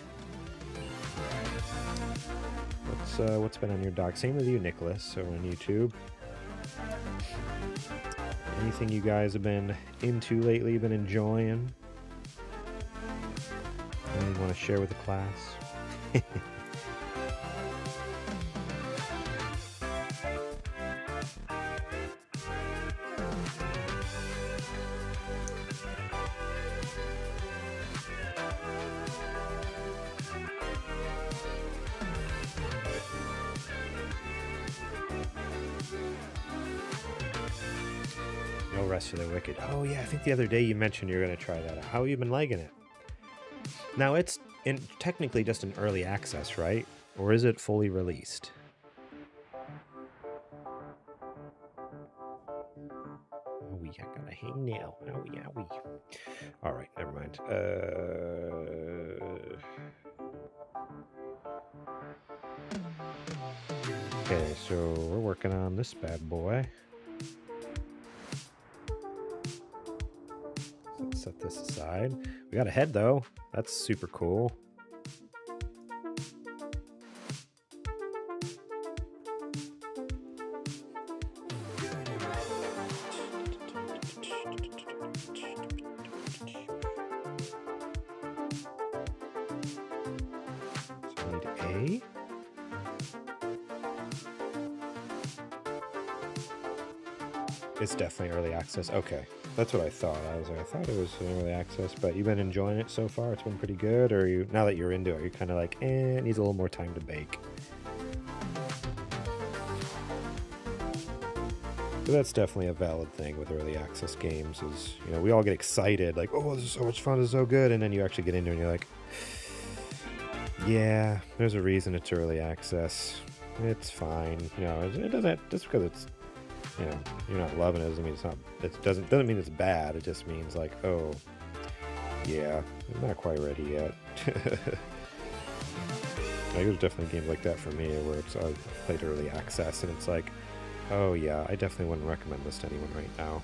What's been on your dock? Same with you, Nicholas, over on YouTube. Anything you guys have been into lately, been enjoying? Anything you want to share with the class? No Rest of the Wicked. Oh yeah, I think the other day you mentioned you're going to try that out. How have you been liking it? Now it's technically just an early access, right? Or is it fully released? Oh, we got a hang nail. Owie, owie. All right, never mind. Okay, so we're working on this bad boy. Let's set this aside. We got a head though. That's super cool. So we need A. It's definitely early access. Okay, that's what I thought. I thought it was early access, but you've been enjoying it so far. It's been pretty good. Or you, now that you're into it, you're kind of like, it needs a little more time to bake. So that's definitely a valid thing with early access games. Is we all get excited, like, oh, this is so much fun, this is so good, and then you actually get into it, and you're like, Yeah, there's a reason it's early access. It's fine. You know, it doesn't just because it's, you know, you're not loving it doesn't mean it's not. It doesn't mean it's bad. It just means like, oh, yeah, I'm not quite ready yet. Like, there's definitely games like that for me where it's I played early access and it's like, oh yeah, I definitely wouldn't recommend this to anyone right now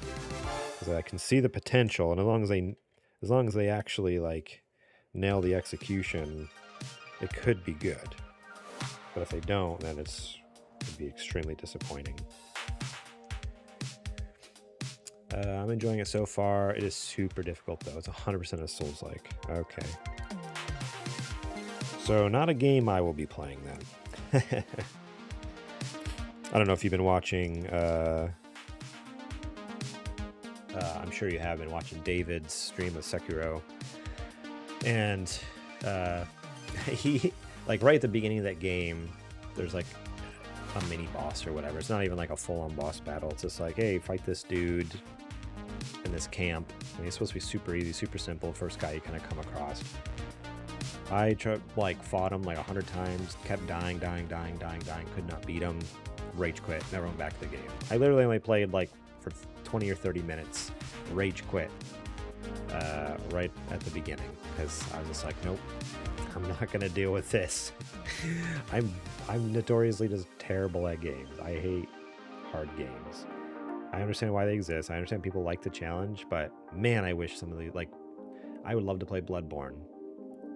because I can see the potential, and as long as they actually like nail the execution, it could be good. But if they don't, then it'd be extremely disappointing. I'm enjoying it so far. It is super difficult though. It's 100% a Souls-like. Okay. So not a game I will be playing then. I don't know if you've been watching. I'm sure you have been watching David's stream of Sekiro, and he like right at the beginning of that game, there's like a mini boss or whatever. It's not even like a full-on boss battle. It's just like, hey, fight this dude in this camp. I mean, it's supposed to be super easy, super simple. First guy you kind of come across. I fought him like 100 times, kept dying, could not beat him, rage quit, never went back to the game. I literally only played like for 20 or 30 minutes, rage quit right at the beginning because I was just like, nope, I'm not gonna deal with this. I'm notoriously just terrible at games. I hate hard games. I understand why they exist. I understand people like the challenge, but man, I wish some of the I would love to play Bloodborne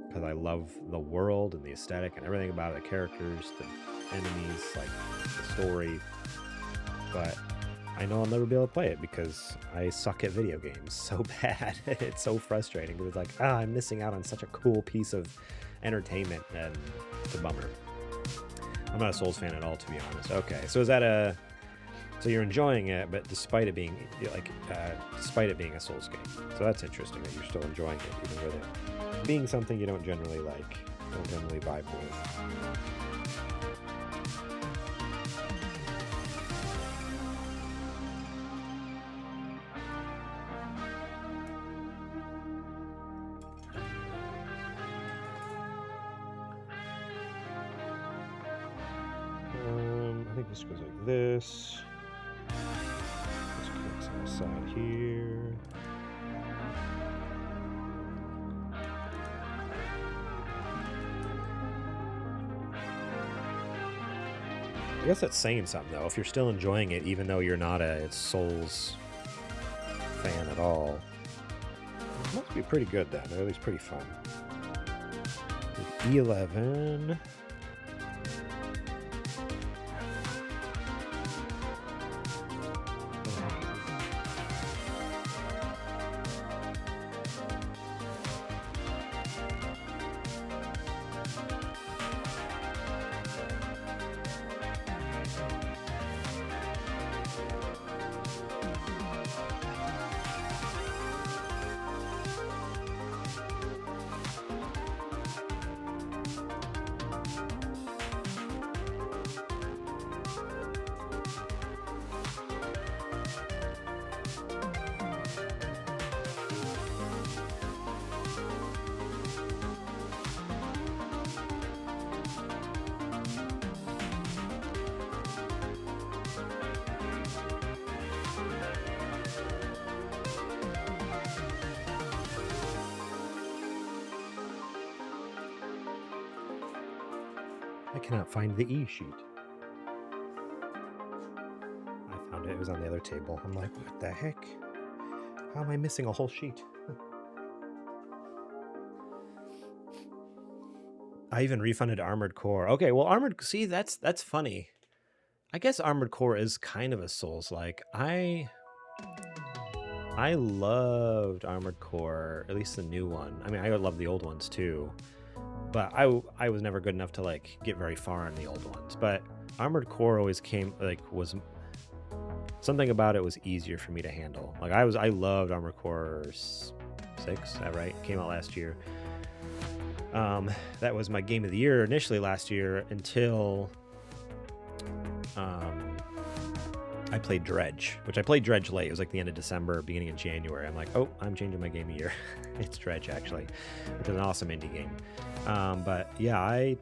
because I love the world and the aesthetic and everything about it, the characters, the enemies, like the story. But I know I'll never be able to play it because I suck at video games so bad. It's so frustrating. It was like, I'm missing out on such a cool piece of entertainment, and it's a bummer. I'm not a Souls fan at all, to be honest. Okay, so is that so you're enjoying it, but despite it being a Souls game. So that's interesting that you're still enjoying it, even with it being something you don't generally like, don't generally vibe with. I think this goes like this. This connects on the side here. I guess that's saying something though. If you're still enjoying it, even though you're not a Souls fan at all, it must be pretty good then, or at least pretty fun. E11. I cannot find the E sheet. I found it. It was on the other table. I'm like, what the heck? How am I missing a whole sheet? I even refunded Armored Core. Okay, well, see, that's funny. I guess Armored Core is kind of a Souls-like. I loved Armored Core, at least the new one. I mean, I love the old ones too. But I was never good enough to like get very far in the old ones. But Armored Core always was something about it was easier for me to handle. Like I loved Armored Core 6, is that right? Came out last year. That was my game of the year initially last year until I played Dredge, which I played Dredge late. It was like the end of December, beginning of January. I'm like, oh, I'm changing my game of year. It's Dredge, actually, which is an awesome indie game. But yeah, I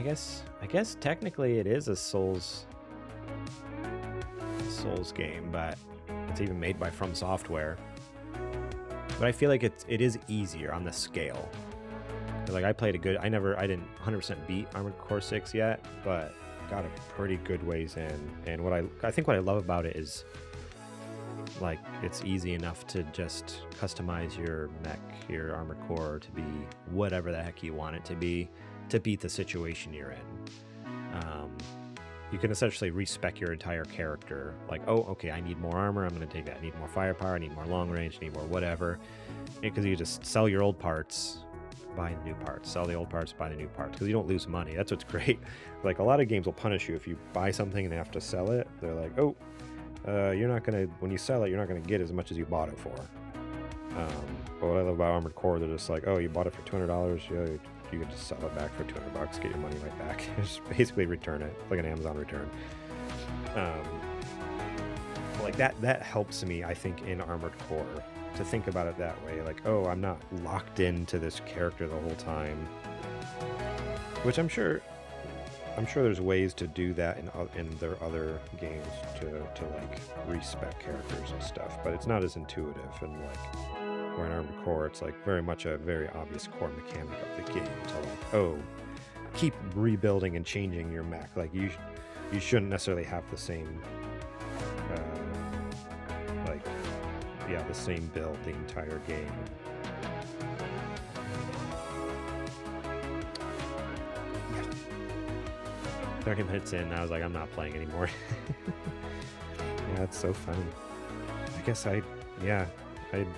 guess technically it is a Souls game, but it's even made by From Software. But I feel like it is easier on the scale. Like I didn't 100% beat Armored Core 6 yet, but got a pretty good ways in. And what I love about it is like it's easy enough to just customize your mech, your Armored Core to be whatever the heck you want it to be to beat the situation you're in. You can essentially respec your entire character. Like, oh, okay, I need more armor, I'm going to take that. I need more firepower, I need more long range, I need more whatever. Because you just sell your old parts, buy the new parts. Sell the old parts, buy the new parts. Because you don't lose money. That's what's great. Like, a lot of games will punish you if you buy something and they have to sell it. They're like, oh, you're not going to, when you sell it, you're not going to get as much as you bought it for. But what I love about Armored Core, they're just like, oh, you bought it for $200, yeah, you can just sell it back for $200, get your money right back. Just basically return it, like an Amazon return. Like that helps me, I think, in Armored Core to think about it that way. Like, oh, I'm not locked into this character the whole time. Which I'm sure there's ways to do that in their other games to like respec characters and stuff, but it's not as intuitive. And like, where in Armored Core, it's like very much a very obvious core mechanic of the game to like, oh, keep rebuilding and changing your mech. Like you shouldn't necessarily have the same the same build the entire game. Yeah. 30 minutes in, I was like, I'm not playing anymore. Yeah, it's so funny. I guess I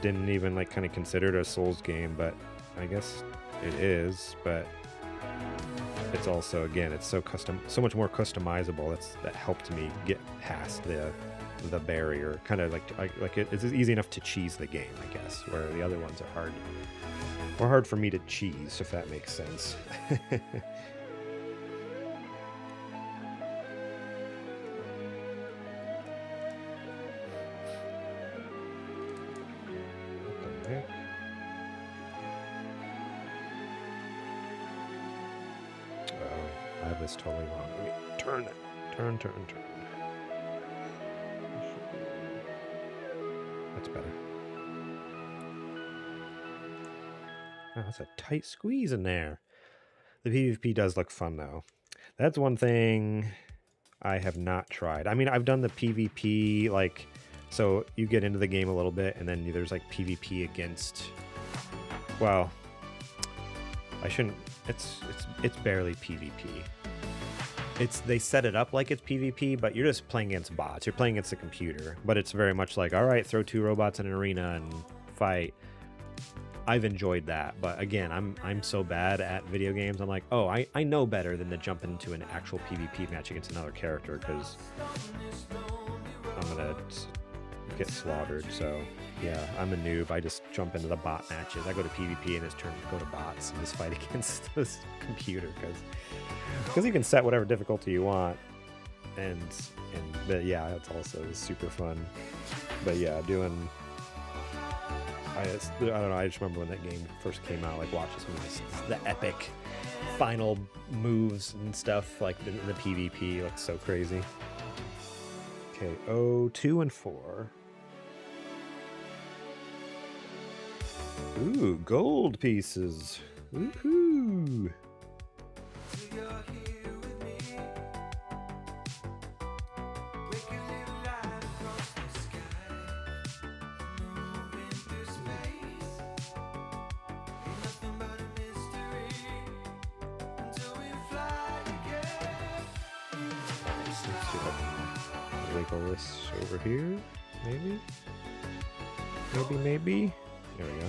didn't even like kind of consider it a Souls game, but I guess it is. But it's also, again, it's so much more customizable. That helped me get past the barrier. Kind of like it's easy enough to cheese the game, I guess, where the other ones are hard for me to cheese, if that makes sense. I have this totally wrong. Let me turn it. Turn. That's better. Oh, that's a tight squeeze in there. The PvP does look fun, though. That's one thing I have not tried. I mean, I've done the PvP, like, so you get into the game a little bit, and then there's, like, PvP against, well, I shouldn't, it's barely PvP. They set it up like it's PvP, but you're just playing against bots. You're playing against a computer, but it's very much like, all right, throw 2 robots in an arena and fight. I've enjoyed that, but again, I'm so bad at video games. I'm like, oh, I know better than to jump into an actual PvP match against another character because I'm gonna get slaughtered. So yeah, I'm a noob. I just jump into the bot matches. I go to PvP and it's turned to go to bots and just fight against this computer because you can set whatever difficulty you want, but yeah, it's also super fun. But yeah, I don't know, I just remember when that game first came out, like watching some of the epic final moves and stuff, like in the PvP, like so crazy. Okay, 2 and 4. Ooh, gold pieces. Woohoo! Wiggle this over here, maybe. There we go.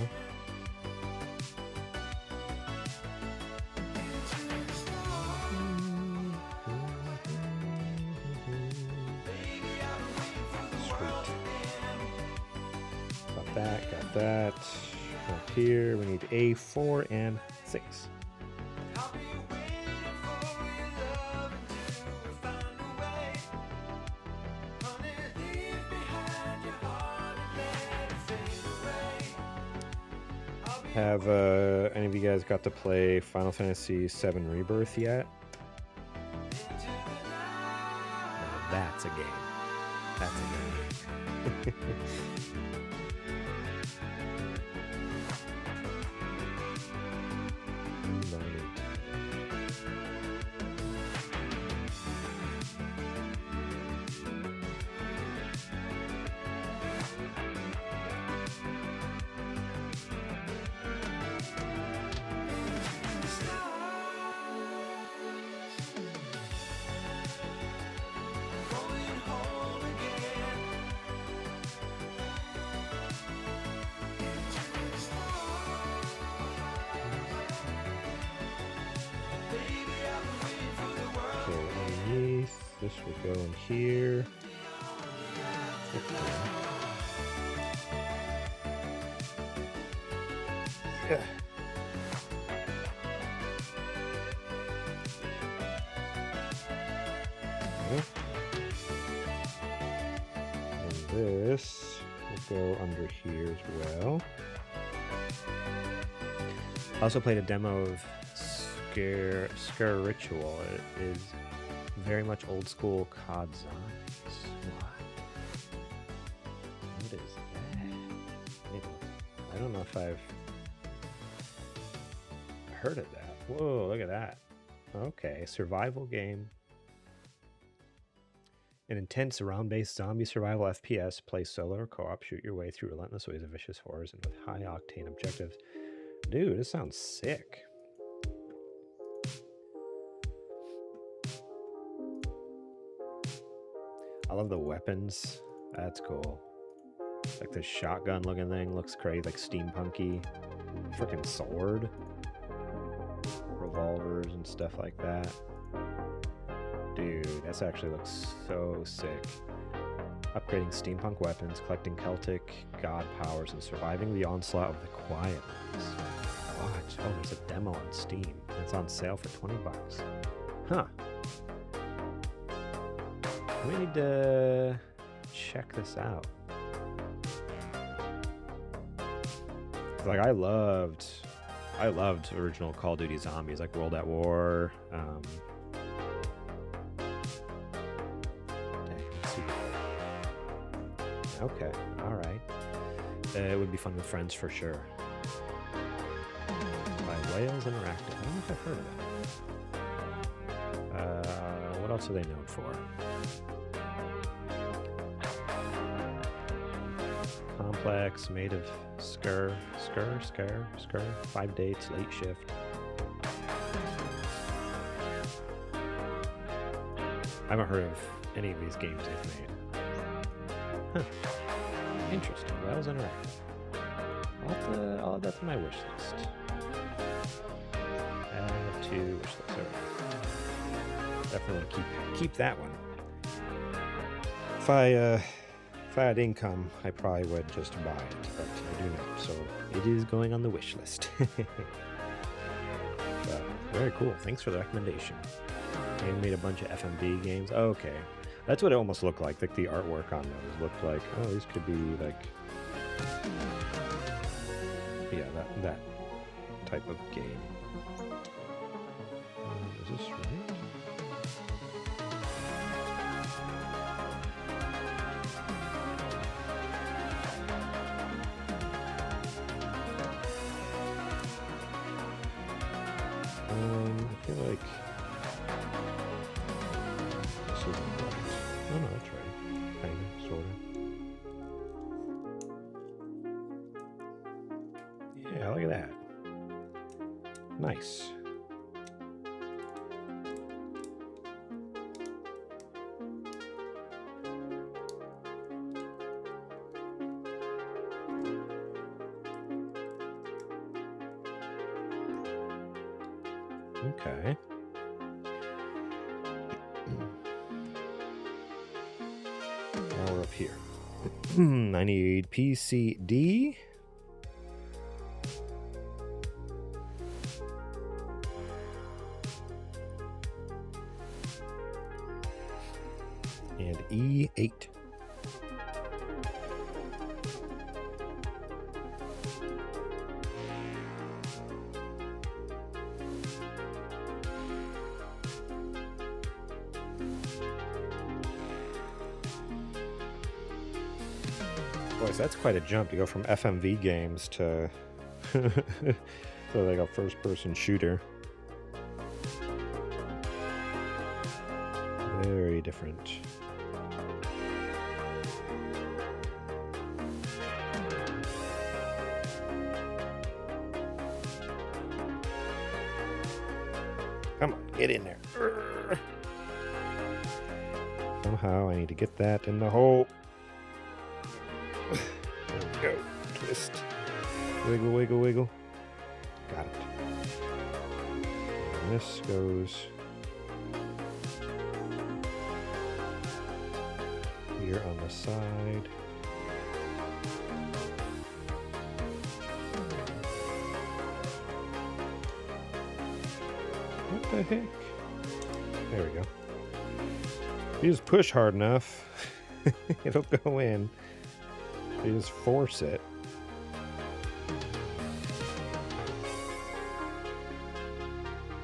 Sweet. Got that. Up here, we need A4 and 6. Have any of you guys got to play Final Fantasy VII Rebirth yet? Now that's a game. That's a game. This will go in here. Okay. Yeah. Okay. And this will go under here as well. I also played a demo of Scare Ritual. It is very much old school COD Zombies. What is that? I don't know if I've heard of that. Whoa, look at that. Okay, survival game. An intense round-based zombie survival FPS. Play solo or co-op. Shoot your way through relentless ways of vicious horrors and with high-octane objectives. Dude, this sounds sick. I love the weapons. That's cool. Like this shotgun looking thing looks crazy, like steampunky. Freaking sword. Revolvers and stuff like that. Dude, this actually looks so sick. Upgrading steampunk weapons, collecting Celtic god powers, and surviving the onslaught of the Quiet Ones. Watch. Oh, there's a demo on Steam. It's on sale for $20. Huh. We need to check this out. Like I loved original Call of Duty Zombies, like World at War. Okay, all right. It would be fun with friends for sure. By Wales Interactive. I don't know if I've heard of that. What else are they known for? Complex, made of Skr, 5 dates, late shift. I haven't heard of any of these games they've made. Huh. Interesting. Wales Interactive. I'll add that to my wish list. Add to wish list. Right. Definitely keep that one. If I had income, I probably would just buy it, but I do not, so it is going on the wish list. Very cool. Thanks for the recommendation. They made a bunch of FMV games. Oh, okay. That's what it almost looked like. Like the artwork on those looked like, oh, these could be like, yeah, that type of game. Is this right? I feel like this isn't right. Oh no, that's right. Kinda, sorta. Yeah, look at that. Nice. Okay. Now we're up here. I need PCD. And E8. Boy, so that's quite a jump to go from FMV games to like a first-person shooter. Very different. Come on, get in there. Somehow I need to get that in the hole. There we go. Twist. Wiggle, wiggle, wiggle. Got it. And this goes here on the side. What the heck? There we go. If you just push hard enough, it'll go in. You just force it.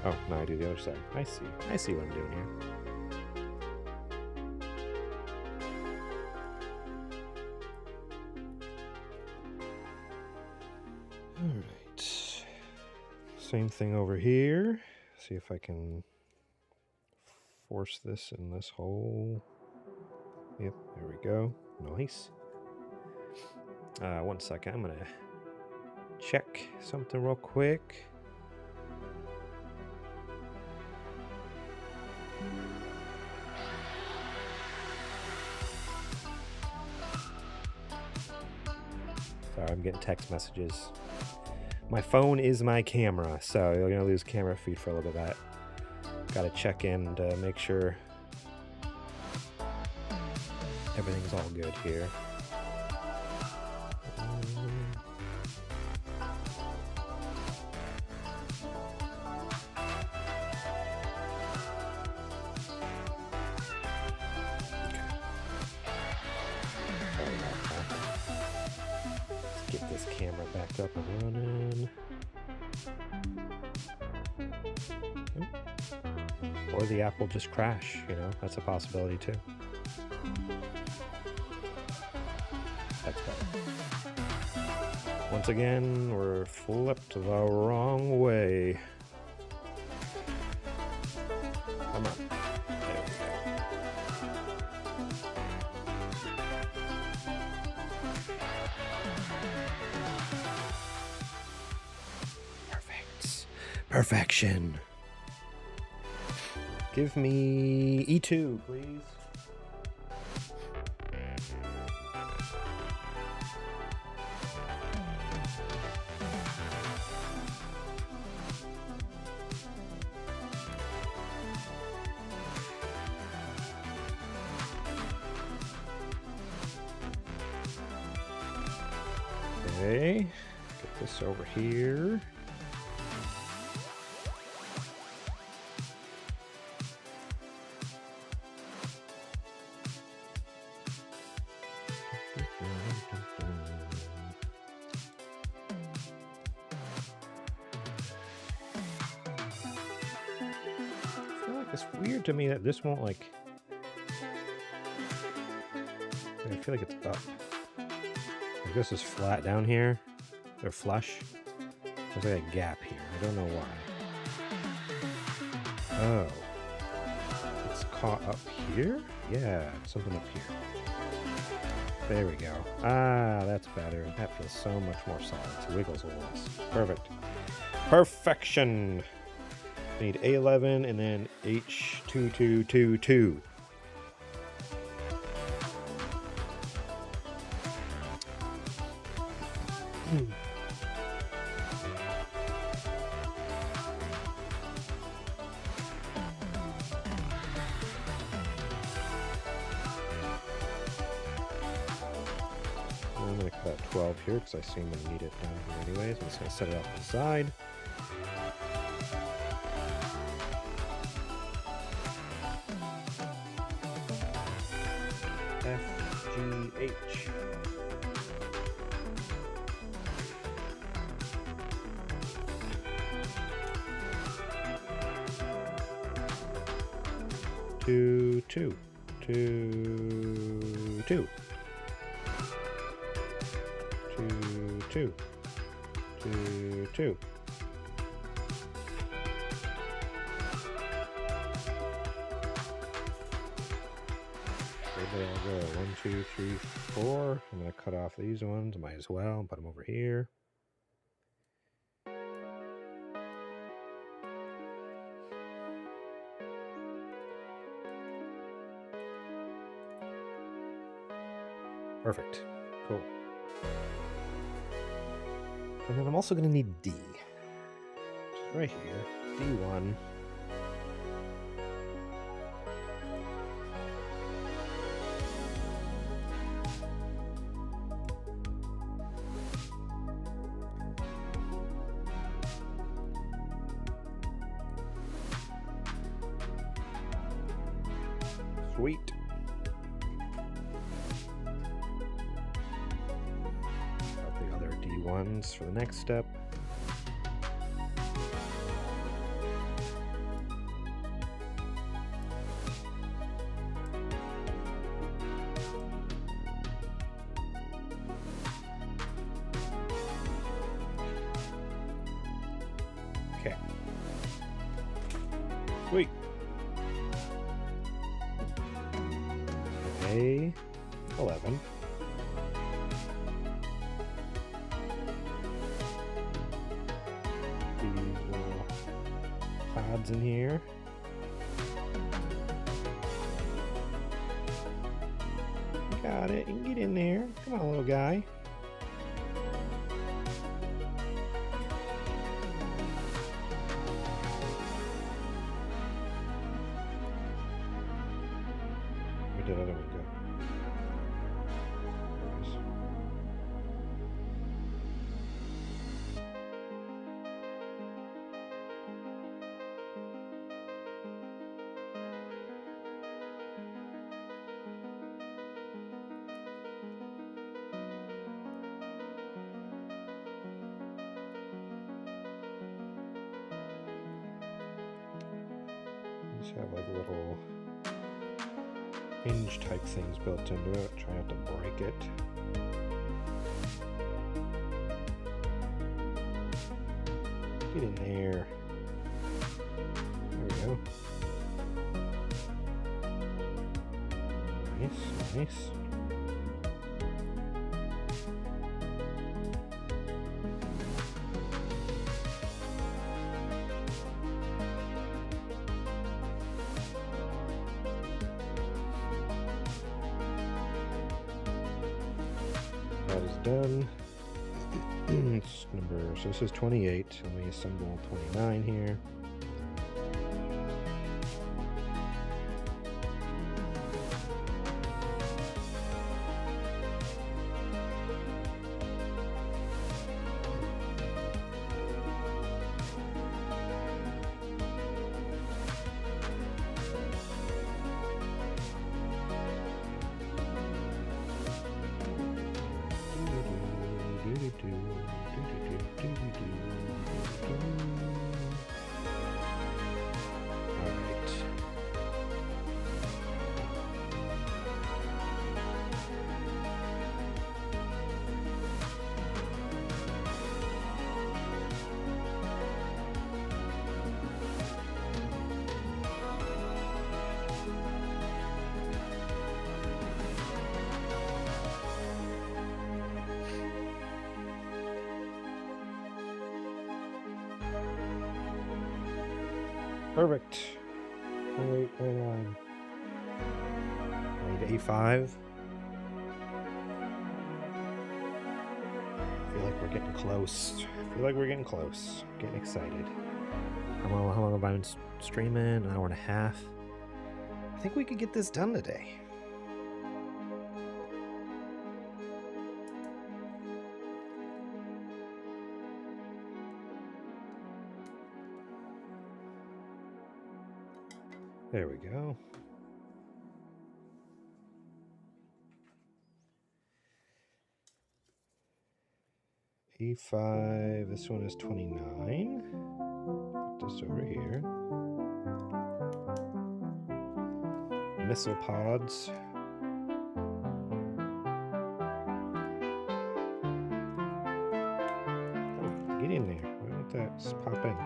Oh, now I do the other side. I see what I'm doing here. Alright. Same thing over here. See if I can force this in this hole. Yep, there we go. Nice. 1 second, I'm gonna check something real quick. Sorry, I'm getting text messages. My phone is my camera, so you're gonna lose camera feed for a little bit. Gotta check in to make sure everything's all good here. Get this camera back up and running. Or the app will just crash, you know, that's a possibility too. That's better. Once again, we're flipped the wrong way. Come on. There we go. Perfect. Perfection. Give me E2, please. Okay, get this over here. It's weird to me that this won't, like, I feel like it's up. Like this is flat down here. They're flush. There's like a gap here. I don't know why. Oh. It's caught up here? Yeah, something up here. There we go. Ah, that's better. That feels so much more solid. It wiggles a little less. Perfect. Perfection! I need A11 and then H2222. I'm going to cut out 12 here because I seem to need it down here anyways. I'm just going to set it off to the side. FGH. Two. 2, 2, 2, 2. Where did they all go? 1, 2, 3, 4. I'm going to cut off these ones. Might as well put them over here. Perfect. Cool. And then I'm also going to need D. Which is right here. D1. Sweet. Got the other D1s for the next step. Okay. Sweet. A11. These little pods in here. Got it. You can get in there. Come on, little guy. Where did the other one go? There it is. These have like little hinge type things built into it. Try not to break it. Get in there. There we go. Nice, nice. That is done. It's so this is 28. Let me assemble 29 here. Perfect. 28, 29. I need A5. I feel like we're getting close. Getting excited. How long have I been streaming? An hour and a half. I think we could get this done today. There we go. E5, this one is 29. Put this over here. Missile pods. Get in there. Why don't that just pop in?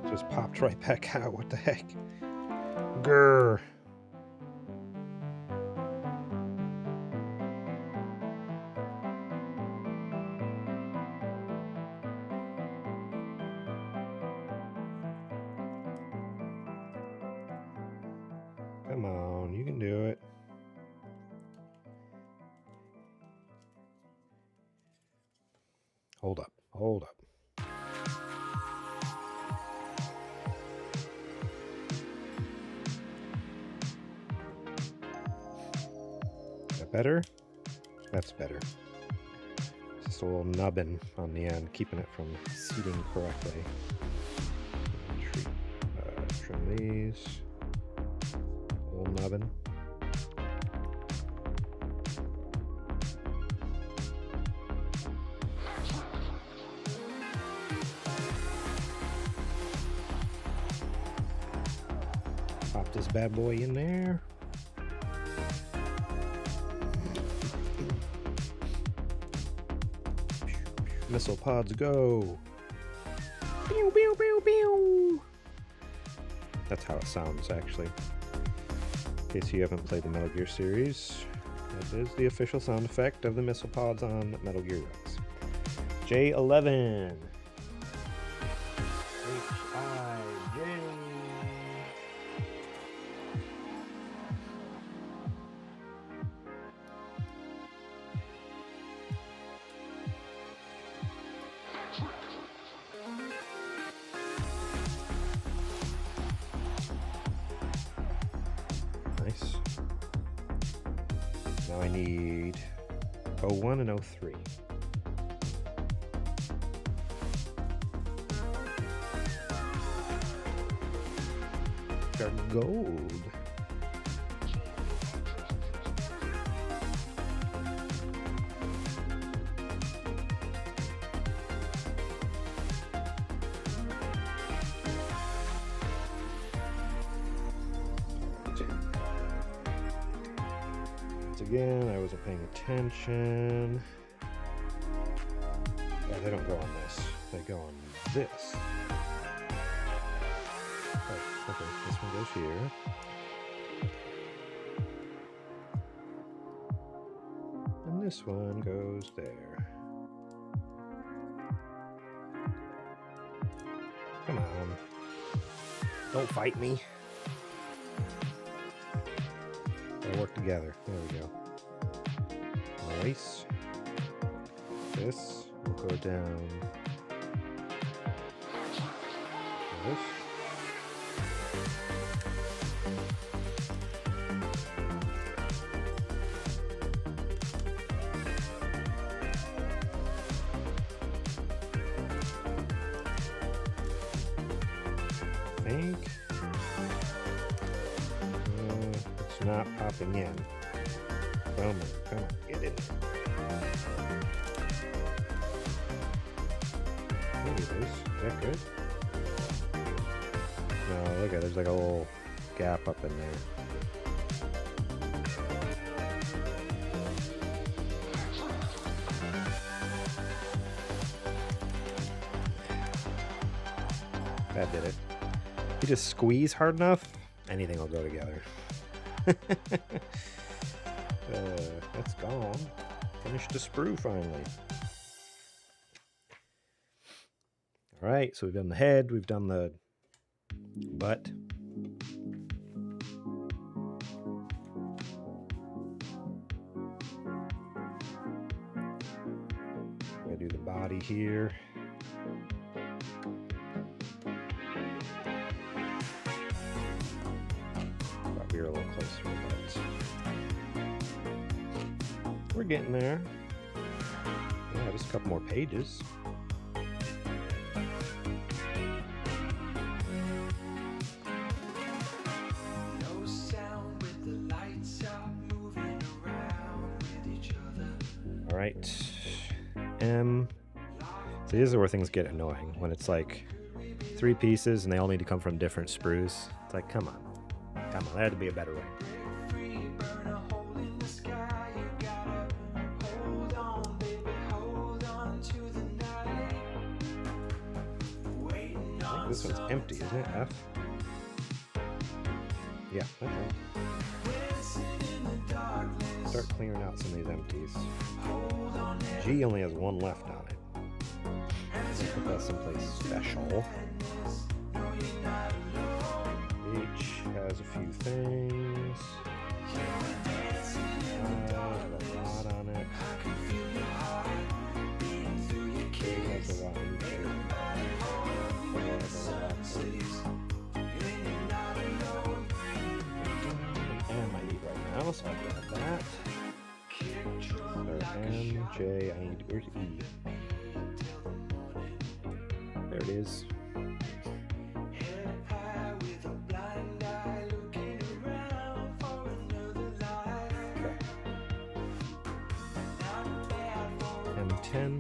Just popped right back out. What the heck? Grr. Come on, you can do it. Hold up, hold up. Is that better? That's better. Just a little nubbin on the end, keeping it from seating correctly. Trim these. A little nubbin. Pop this bad boy in there. Missile pods go. Pew, pew, pew, pew. That's how it sounds, actually. In case you haven't played the Metal Gear series, that is the official sound effect of the missile pods on Metal Gear Rex. J11. H-I-J. Nice. Now I need 01 and 03. Got gold. Again, I wasn't paying attention. Yeah, they don't go on this. They go on this. Oh, okay, this one goes here. And this one goes there. Come on. Don't fight me. They work together. There we go. Nice. This will go down. This. I think. It's not popping in. Come on, get in. Maybe it is. Is that good? No, look at it. There's like a little gap up in there. That did it. You just squeeze hard enough, anything will go together. That's gone. Finished the sprue finally. All right, so we've done the head, we've done the butt. I'm gonna do the body here. Thought we were a little closer, but we're getting there. Yeah, just a couple more pages. All right. So these are where things get annoying, when it's like 3 pieces and they all need to come from different sprues. It's like, come on, there had to be a better way. This one's empty, isn't it? F? Yeah, that's right. Start clearing out some of these empties. G only has one left on it. Let's put that someplace special. H has a few things. A lot on it. K has a lot of shit. M I need right now, so I'll grab that. So M, J, I need, where's E? There it is. M10.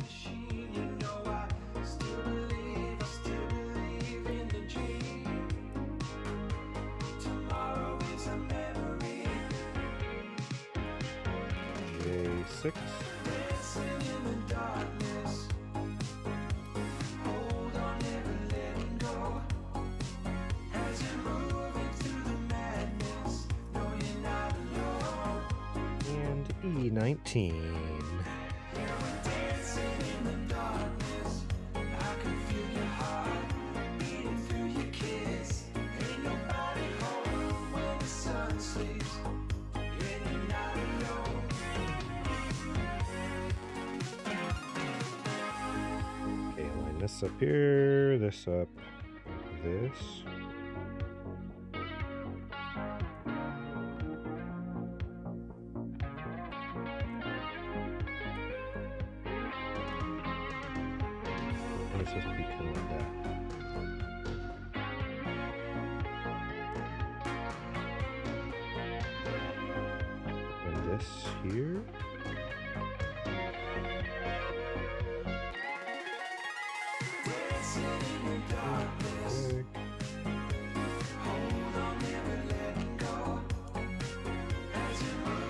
J6. And E19. This up here, this up, this. And it's supposed to be kind of like that. And this here.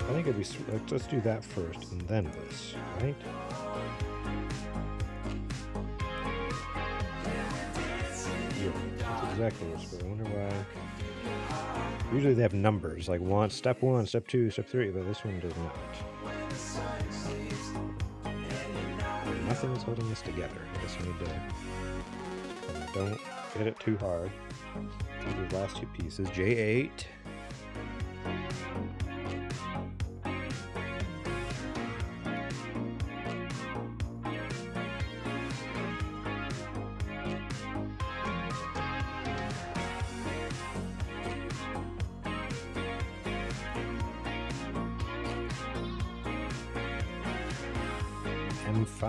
I think it'd be let's do that first and then this, right? Yeah, that's exactly what's supposed to. I wonder why. Usually they have numbers like step 1, step 2, step 3, but this one does not. Nothing is holding this together. I just need to. Don't hit it too hard. These last two pieces. J8. M5.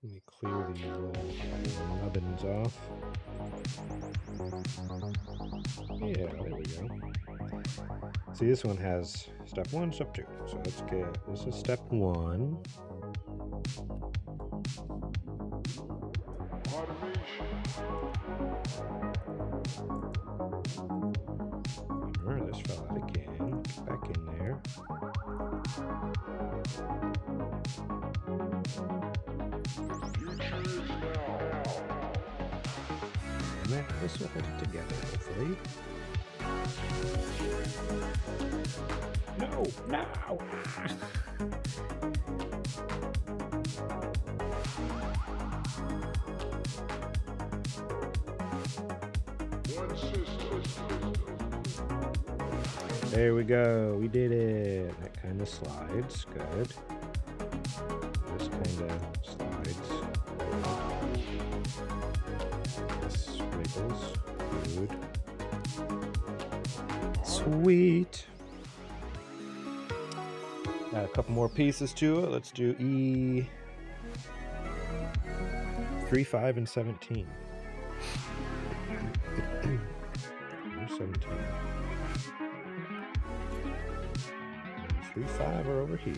Let me clear these little nubbins off. Yeah, there we go. See, this one has step 1, step 2. So let's get, this is step 1. Alright, this fell out again. Get back in there. And this will hold it together, hopefully. No! No! There we go. We did it. That kind of slides. Good. This kind of slides. This wiggles. Good. Sweet. Add a couple more pieces to it. Let's do E 3, 5, and 17. 17. 3, 5 are over here.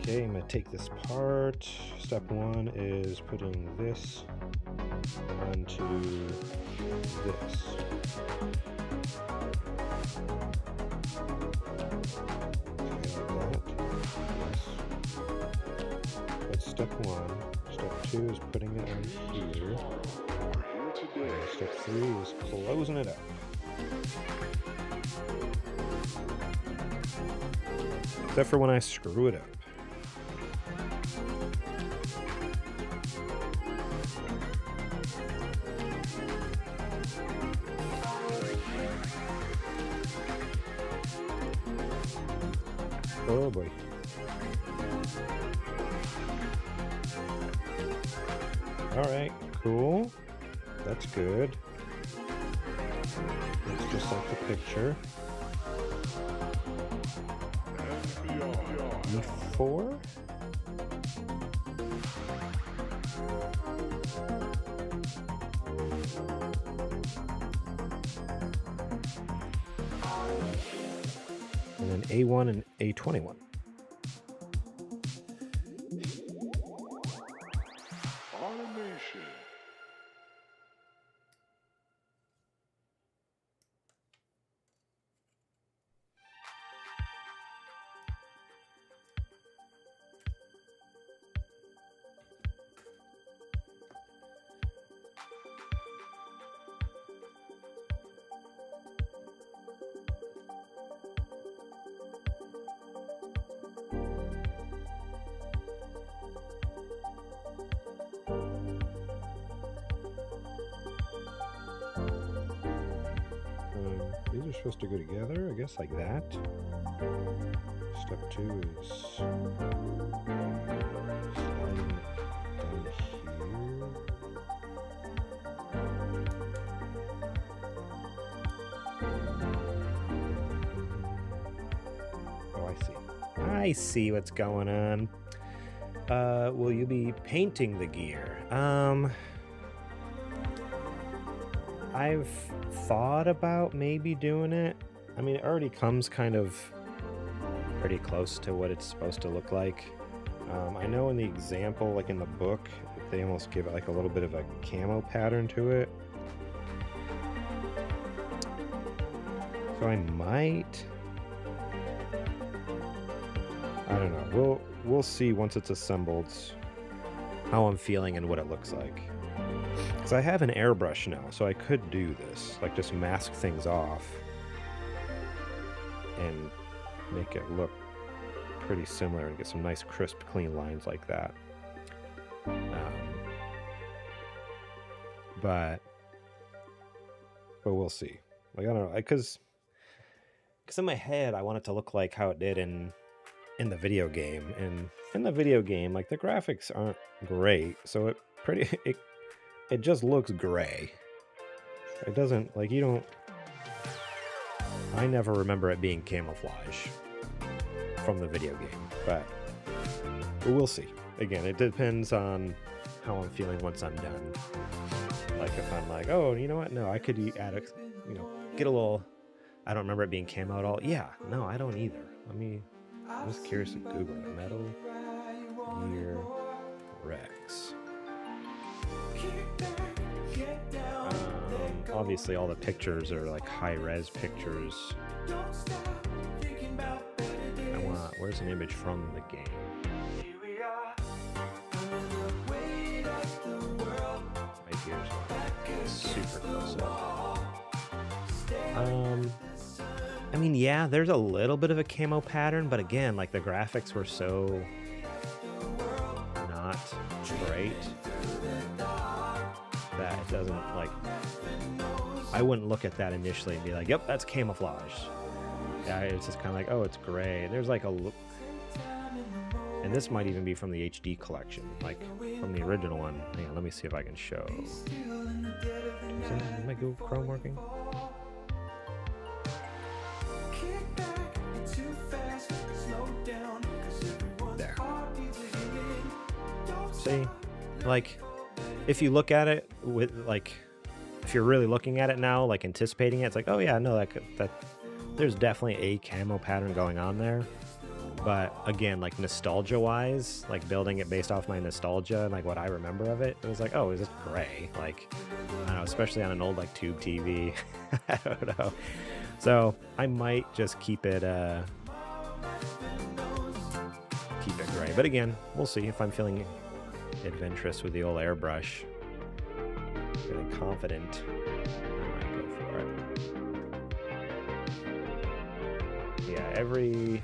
Okay, I'm gonna take this apart. Step one is putting this onto this. That's step one. Step two is putting it on here. And step three is closing it up. Except for when I screw it up. Oh boy. Alright, cool. That's good. It's just like the picture. E4? And then A1 and A21. Automation. These are supposed to go together, I guess, like that. Step two is sliding down here. Oh, I see. I see what's going on. Will you be painting the gear? I've thought about maybe doing it. I mean, it already comes kind of pretty close to what it's supposed to look like. I know in the example, like in the book, they almost give it like a little bit of a camo pattern to it. So I might... I don't know. We'll see once it's assembled how I'm feeling and what it looks like. Because I have an airbrush now, so I could do this. Like, just mask things off and make it look pretty similar and get some nice, crisp, clean lines like that. But we'll see. Like, I don't know. Because in my head, I want it to look like how it did in the video game. And in the video game, like, the graphics aren't great, so it just looks gray. It doesn't, like, you don't... I never remember it being camouflage from the video game, but we'll see. Again, it depends on how I'm feeling once I'm done. Like, if I'm like, oh, you know what? No, I could add a, get a little... I don't remember it being camo at all. Yeah, no, I don't either. I'm just curious to Google it. Metal Gear Rex. Obviously all the pictures are like high-res pictures. Where's an image from the game? Right here's one. Super close up. I mean, yeah, there's a little bit of a camo pattern, but again, like, the graphics were so not great that it doesn't, like, I wouldn't look at that initially and be like, yep, that's camouflage. Yeah, it's just kind of like, oh, it's gray. And there's like a look, and this might even be from the HD collection, like from the original one. Hang on, let me see if I can show. Is my Google Chrome working? There. See, like, if you look at it with, like, if you're really looking at it now, like anticipating it, it's like, oh yeah, no, that there's definitely a camo pattern going on there. But again, like nostalgia wise, like building it based off my nostalgia and like what I remember of it, it was like, oh, is this gray? Like, I don't know, especially on an old like tube TV. I don't know. So I might just keep it gray. But again, we'll see if I'm feeling adventurous with the old airbrush. Feeling confident, I might go for it. Yeah, every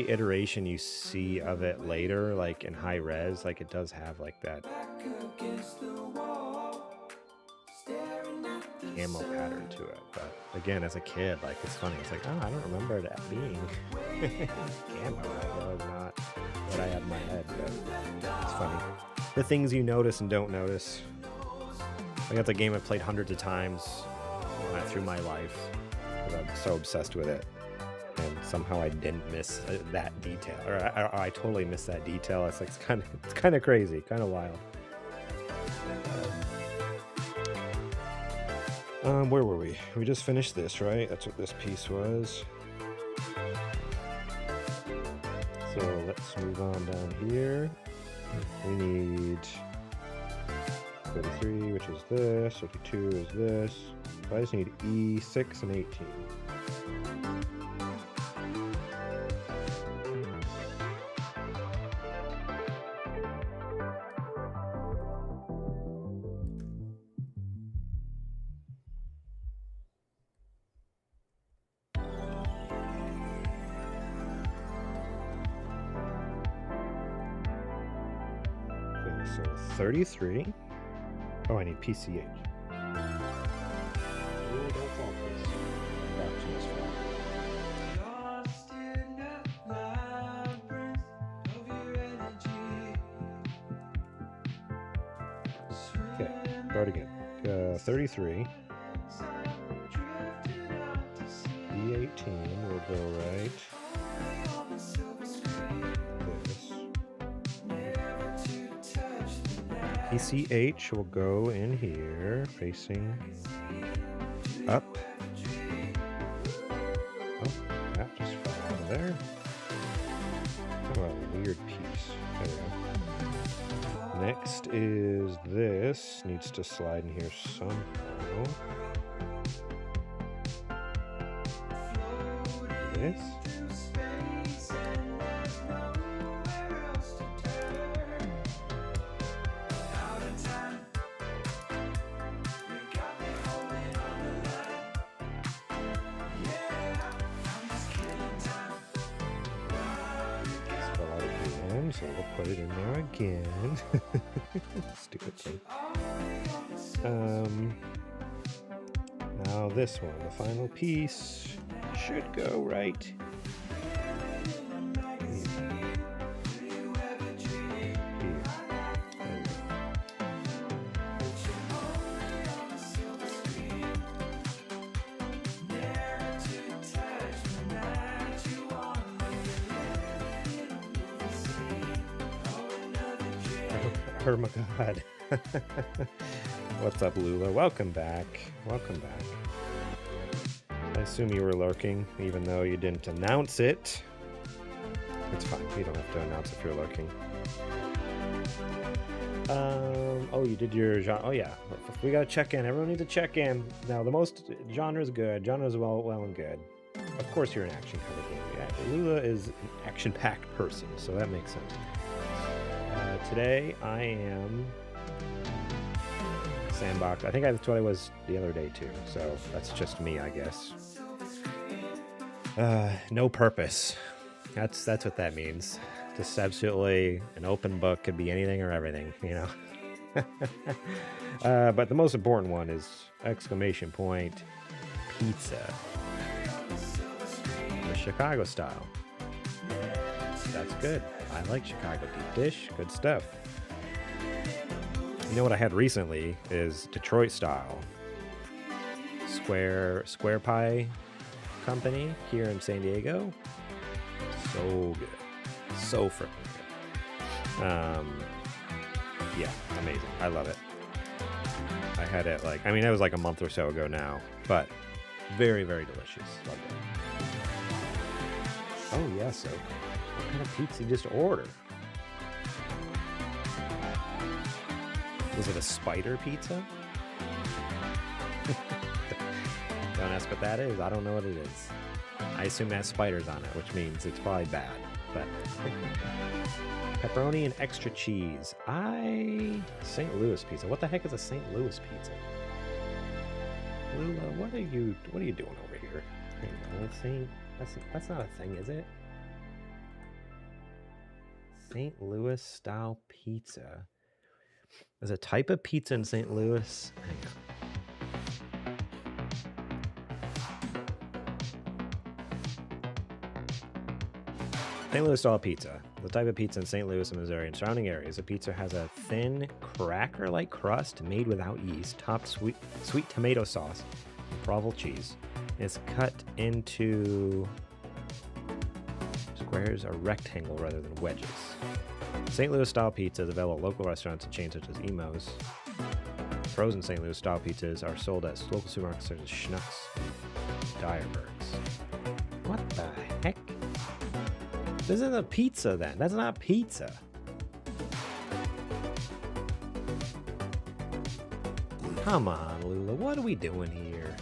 iteration you see of it later, like in high res, like it does have like that camo pattern to it. But again, as a kid, like it's funny. It's like, oh, I don't remember that being camo. That was not what I had in my head. But it's funny. The things you notice and don't notice. Like that's a game I've played hundreds of times through my life because I'm so obsessed with it. And somehow I didn't miss that detail, or I totally missed that detail. It's like it's kind of crazy, kind of wild. Where were we? We just finished this, right? That's what this piece was. So let's move on down here. We need 33, which is this. 52 is this. So I just need E6 and 18. So 33. Oh, I need PCH. Don't fall, please. Okay, start again. 33. E18 will go right. PCH will go in here, facing up. Oh, that just fell out of there. Oh, a weird piece. There we go. Next is this. Needs to slide in here somehow. This. So we'll put it in there again. Stupid thing. Now this one, the final piece, should go right here. Oh my god. What's up, Lula? Welcome back. Welcome back. I assume you were lurking, even though you didn't announce it. It's fine. You don't have to announce if you're lurking. Oh, you did your genre. Oh, yeah. We gotta check in. Everyone needs to check in. Now, the most genre's good. Genre's well and good. Of course, you're an action kind of game. Yeah, Lula is an action-packed person, so that makes sense. Today I am sandbox. I think that's what I was the other day too. So that's just me, I guess. No purpose. That's what that means. Just absolutely an open book. Could be anything or everything, you know. But the most important one is exclamation point pizza, the Chicago style. That's good. I like Chicago deep dish. Good stuff. You know what I had recently is Detroit style. Square Pie Company here in San Diego. So good. So freaking good. Yeah, amazing. I love it. I had it like, I mean, it was like a month or so ago now, but very, very delicious. Love it. Oh, yeah, so what kind of pizza you just order? Was it a spider pizza? Don't ask what that is. I don't know what it is. I assume it has spiders on it, which means it's probably bad. But pepperoni and extra cheese. St. Louis pizza. What the heck is a St. Louis pizza? Lula, what are you doing over here? That's not a thing, is it? St. Louis style pizza. There's a type of pizza in St. Louis. Hang on. St. Louis style pizza. The type of pizza in St. Louis, Missouri, and surrounding areas. The pizza has a thin, cracker-like crust made without yeast, topped sweet tomato sauce, Provel cheese. It's cut into squares or rectangle rather than wedges. St. Louis style pizza is available at local restaurants and chains such as Emo's. Frozen St. Louis style pizzas are sold at local supermarkets such as Schnucks and Dierbergs. What the heck? This isn't a pizza then. That's not pizza. Come on, Lula. What are we doing here?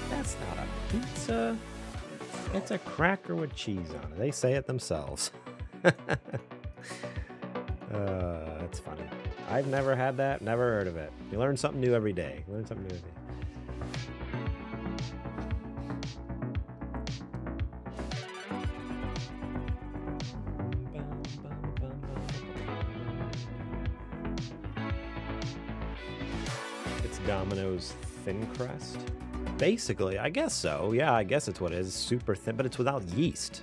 That's not a pizza. It's a cracker with cheese on it. They say it themselves. That's funny. I've never had that. Never heard of it. You learn something new every day. Learn something new every day. Domino's thin crust? Basically, I guess so. Yeah, I guess it's what it is. Super thin, but it's without yeast.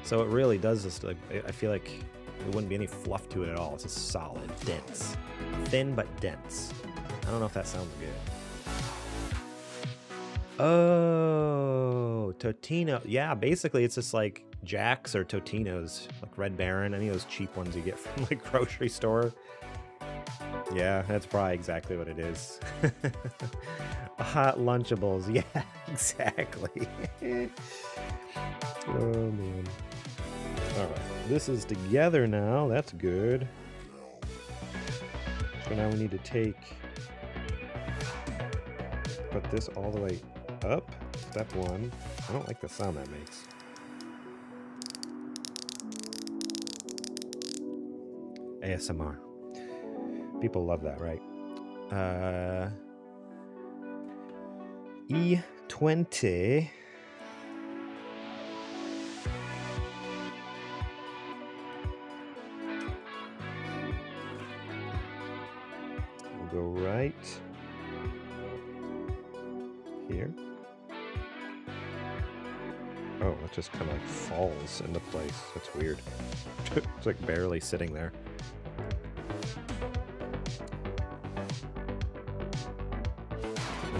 So it really does just, like, I feel like there wouldn't be any fluff to it at all. It's just solid, dense. Thin, but dense. I don't know if that sounds good. Oh, Totino. Yeah, basically it's just like Jack's or Totino's, like Red Baron, any of those cheap ones you get from the grocery store. Yeah, that's probably exactly what it is. Hot Lunchables. Yeah, exactly. Oh, man. All right. This is together now. That's good. So now we need to put this all the way up. Step one. I don't like the sound that makes. ASMR. People love that, right? E20. We'll go right here. Oh, it just kind of like falls into place. That's weird. It's like barely sitting there.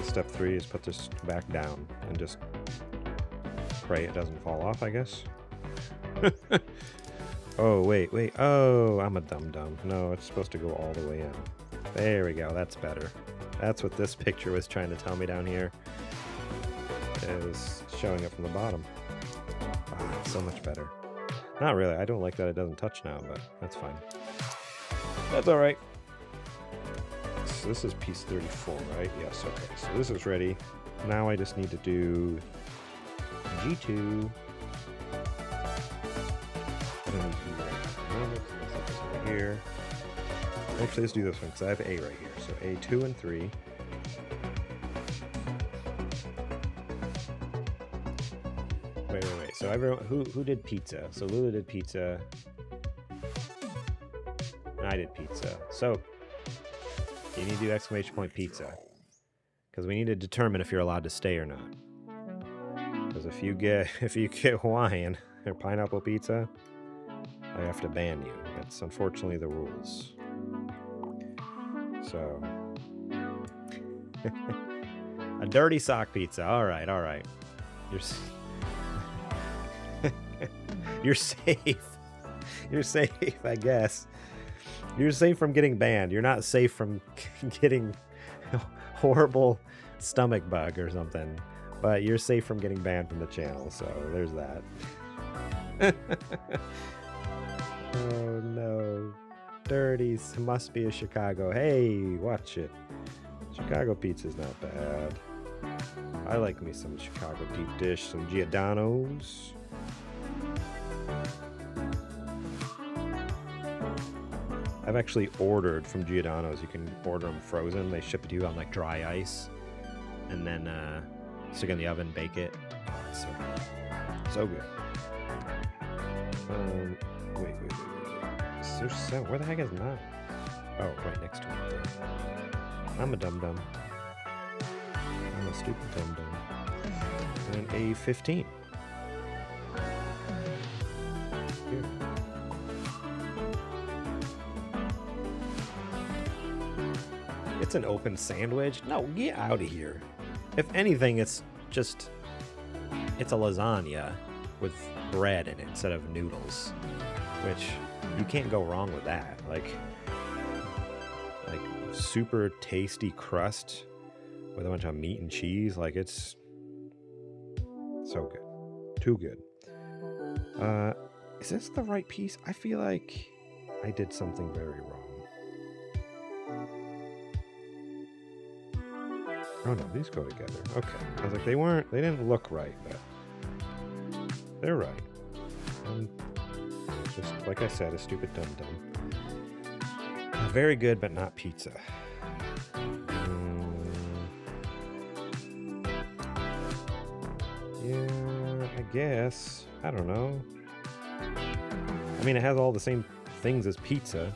Step 3 is put this back down and just pray it doesn't fall off, I guess. Oh, wait. Oh, I'm a dum-dum. No, it's supposed to go all the way in. There we go. That's better. That's what this picture was trying to tell me down here. It is showing it from the bottom. Ah, so much better. Not really. I don't like that it doesn't touch now, but that's fine. That's all right. So this is piece 34, right? Yes, okay. So this is ready. Now I just need to do G2. Over here. Actually, let's do this one because I have A right here. So A2 and 3. Wait. So everyone, who did pizza? So Lula did pizza. And I did pizza. So you need to do exclamation point pizza. Because we need to determine if you're allowed to stay or not. Because if you get Hawaiian or pineapple pizza, I have to ban you. That's unfortunately the rules. So a dirty sock pizza. All right. You're safe. You're safe, I guess. You're safe from getting banned. You're not safe from getting horrible stomach bug or something. But you're safe from getting banned from the channel, so there's that. Oh no. Dirties must be a Chicago. Hey, watch it. Chicago pizza's not bad. I like me some Chicago deep dish, some Giordano's. I've actually ordered from Giordano's. You can order them frozen. They ship it to you on like dry ice, and then stick it in the oven, bake it. Oh, it's so good. So good. Wait. Is there sound? Where the heck is mine? Oh, right next to it. I'm a dum-dum. I'm a stupid dum-dum. And a 15. Here. It's an open sandwich? No, get out of here. If anything, it's a lasagna with bread in it instead of noodles, which you can't go wrong with that. Like super tasty crust with a bunch of meat and cheese. Like, it's so good. Too good. Is this the right piece? I feel like I did something very wrong. Oh no, these go together. Okay. I was like, they didn't look right, but they're right. Just like I said, a stupid dum-dum. Very good, but not pizza. Yeah, I guess. I don't know. I mean, it has all the same things as pizza.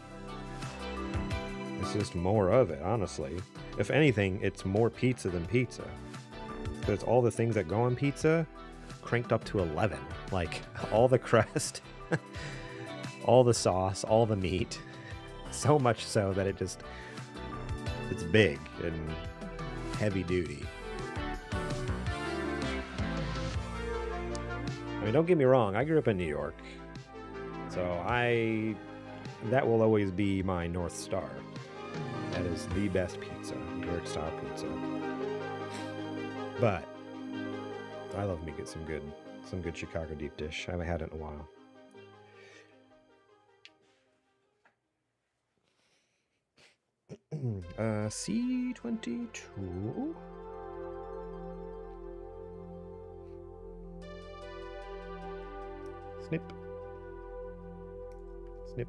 It's just more of it, honestly. If anything, it's more pizza than pizza. Because all the things that go on pizza cranked up to 11. Like, all the crust, all the sauce, all the meat. So much so that it's big and heavy duty. I mean, don't get me wrong, I grew up in New York. So that will always be my North Star. That is the best pizza, New York style pizza. But I love me get some good Chicago deep dish. I haven't had it in a while. C22. Snip. Snip.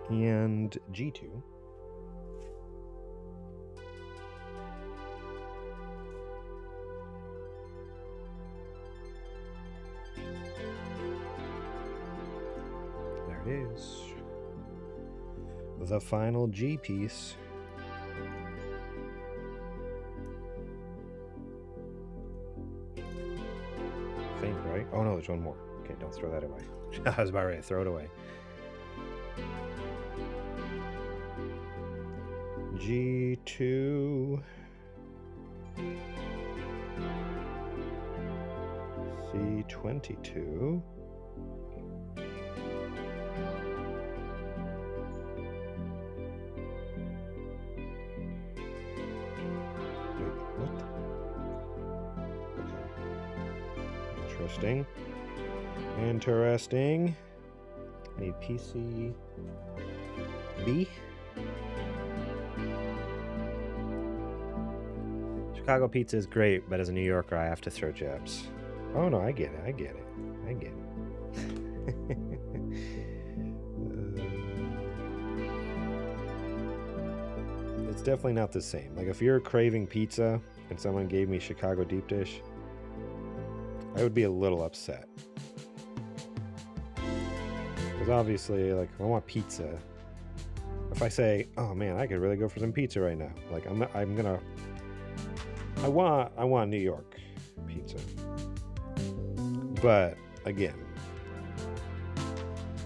And G2. There it is. The final G piece. Think, right? Oh no, there's one more. Okay, don't throw that away. I was about ready to throw it away. G2. C22. Interesting. I need PCB. Chicago pizza is great, but as a New Yorker, I have to throw jabs. Oh no, I get it. It's definitely not the same. Like, if you're craving pizza and someone gave me Chicago deep dish, I would be a little upset. Because obviously, like, if I want pizza, if I say, oh man, I could really go for some pizza right now. Like, I want New York pizza. But again,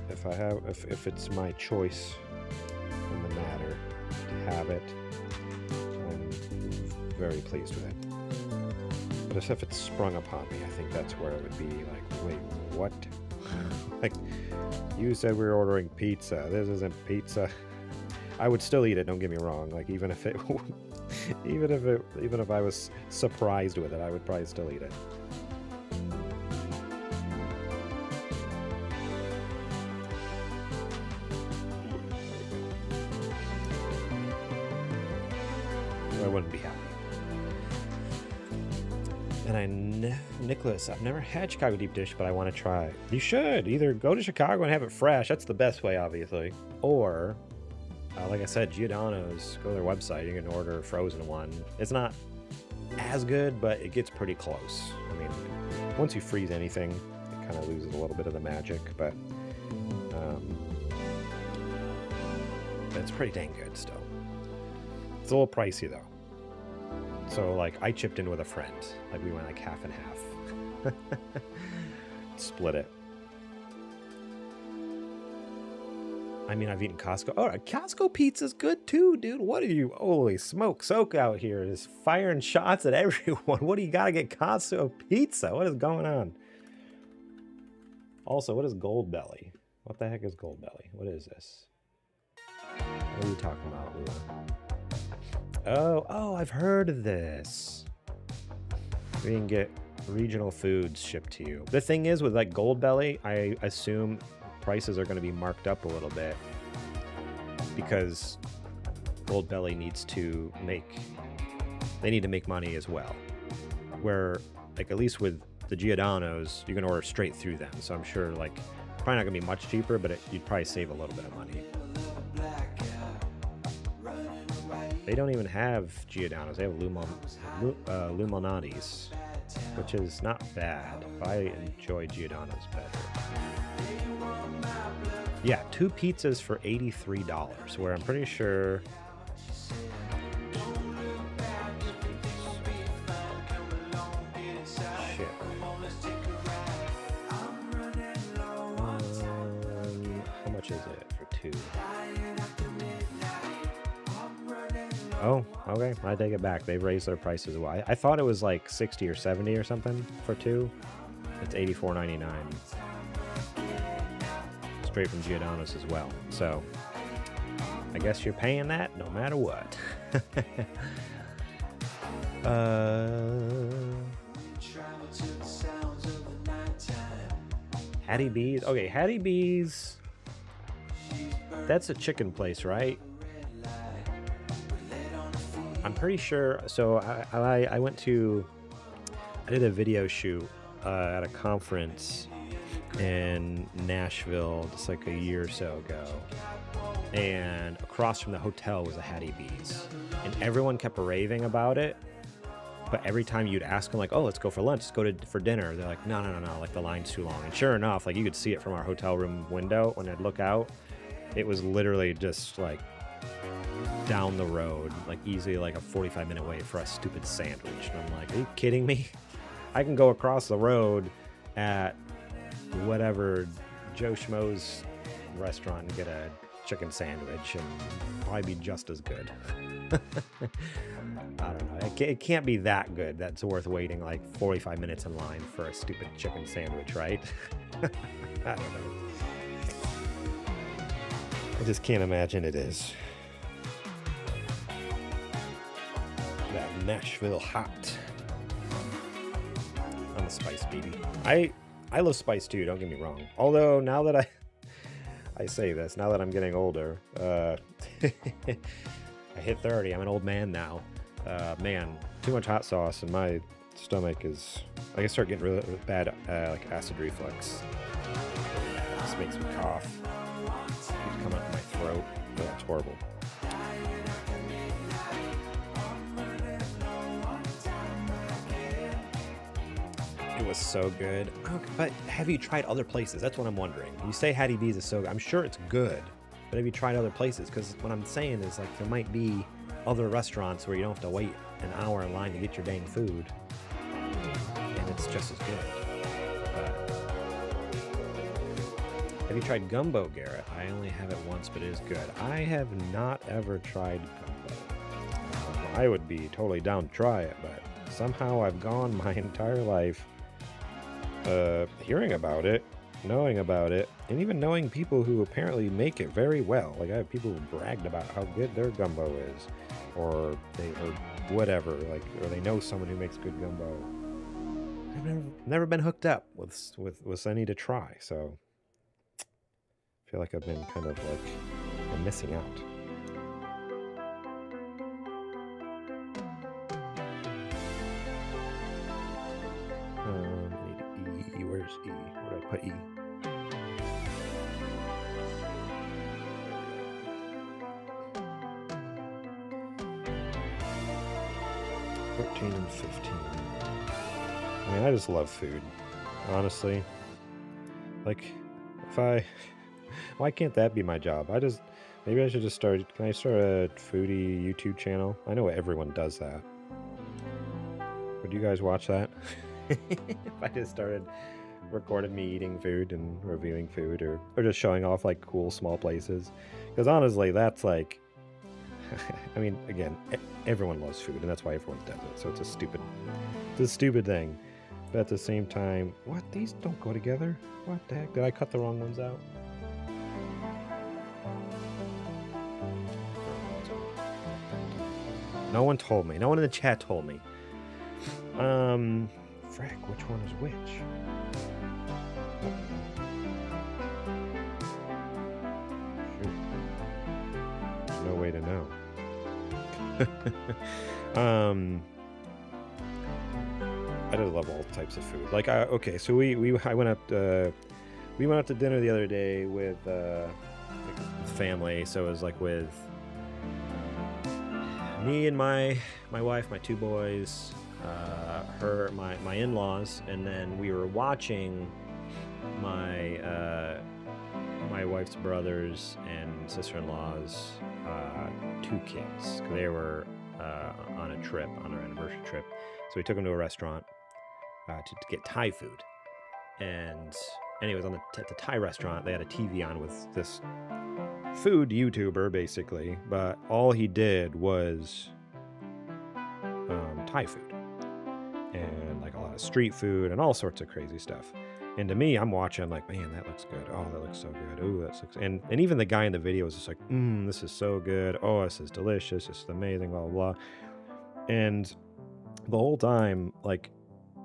if it's my choice in the matter to have it, I'm very pleased with it. But if it's sprung upon me, I think that's where it would be like, wait, what? Like, you said we were ordering pizza. This isn't pizza. I would still eat it, don't get me wrong. Like, even if I was surprised with it, I would probably still eat it. wouldn't be happy. And Nicholas, I've never had Chicago deep dish, but I want to try. You should either go to Chicago and have it fresh. That's the best way, obviously. Or, like I said, Giordano's. Go to their website. You can order a frozen one. It's not as good, but it gets pretty close. I mean, once you freeze anything, it kind of loses a little bit of the magic, but it's pretty dang good still. It's a little pricey though. So like I chipped in with a friend. Like we went like half and half. Split it. I mean, I've eaten Costco. Oh, Costco pizza's good too, dude. What are you? Holy smoke, soak out here. Just firing shots at everyone. What do you gotta get Costco pizza? What is going on? Also, what is Gold Belly? What the heck is Gold Belly? What is this? What are you talking about, Lula? Oh, I've heard of this. We can get regional foods shipped to you. The thing is with like Gold Belly, I assume prices are going to be marked up a little bit because Gold Belly needs to make money as well. Where like at least with the Giordano's, you can order straight through them. So I'm sure like probably not going to be much cheaper, but you'd probably save a little bit of money. They don't even have Giordano's. They have Luminati's, which is not bad. I enjoy Giordano's better. Yeah, 2 pizzas for $83, where I'm pretty sure... Shit. How much is it for 2? Oh, okay. I take it back. They've raised their prices. Well, I thought it was like 60 or 70 or something for 2. It's $84.99. Straight from Giordano's as well. So, I guess you're paying that no matter what. Hattie B's. Okay, Hattie B's. That's a chicken place, right? I'm pretty sure. So I went to, I did a video shoot at a conference in Nashville just like a year or so ago, and across from the hotel was a Hattie B's, and everyone kept raving about it. But every time you'd ask them like, "Oh, let's go for lunch, let's go for dinner," they're like, "No, like the line's too long." And sure enough, like you could see it from our hotel room window when I'd look out. It was literally just like down the road, like easily like a 45-minute wait for a stupid sandwich. And I'm like, are you kidding me? I can go across the road at whatever Joe Schmo's restaurant and get a chicken sandwich and probably be just as good. I don't know. It can't be that good that's worth waiting like 45 minutes in line for a stupid chicken sandwich, right? I don't know. I just can't imagine it is. That Nashville hot. I'm a spice baby. I love spice too, don't get me wrong. Although now that I say this, now that I'm getting older, I hit 30, I'm an old man now. Man, too much hot sauce and my stomach is, I can start getting really bad like acid reflux. This makes me cough. It's coming out of my throat. Oh, that's horrible. It was so good. Okay, but have you tried other places? That's what I'm wondering. You say Hattie B's is so good. I'm sure it's good, but have you tried other places? Because what I'm saying is like there might be other restaurants where you don't have to wait an hour in line to get your dang food, and it's just as good. But have you tried gumbo, Garrett? I only have it once, but it is good. I have not ever tried gumbo. I would be totally down to try it, but somehow I've gone my entire life hearing about it, knowing about it, and even knowing people who apparently make it very well. Like I have people who bragged about how good their gumbo is, or whatever, like, or they know someone who makes good gumbo. I've never been hooked up with any to try, so I feel like I've been kind of like I'm missing out. Where's E? Where did I put E? $13 and $15. I mean, I just love food, honestly. Like, why can't that be my job? Maybe I should just start. Can I start a foodie YouTube channel? I know everyone does that. Would you guys watch that? If I just started recording me eating food and reviewing food, or just showing off like cool small places, because honestly, that's like, I mean, again, everyone loves food, and that's why everyone does it. So it's a stupid thing. But at the same time, what? These don't go together? What the heck? Did I cut the wrong ones out? No one told me. No one in the chat told me. Frack, which one is which? Shoot. There's no way to know. I do love all types of food. Like, okay, so we went out to dinner the other day with family. So it was like with me and my wife, my two boys, my in-laws, and then we were watching my wife's brothers and sister-in-law's two kids. They were on a trip, on our anniversary trip. So we took them to a restaurant to get Thai food. And anyways, at the Thai restaurant, they had a TV on with this food YouTuber, basically, but all he did was Thai food and like a lot of street food and all sorts of crazy stuff. And to me, I'm watching like, man, that looks good. Oh, that looks so good. Oh, that looks. And even the guy in the video was just like, this is so good. Oh, this is delicious. This is amazing. Blah blah blah. And the whole time, like,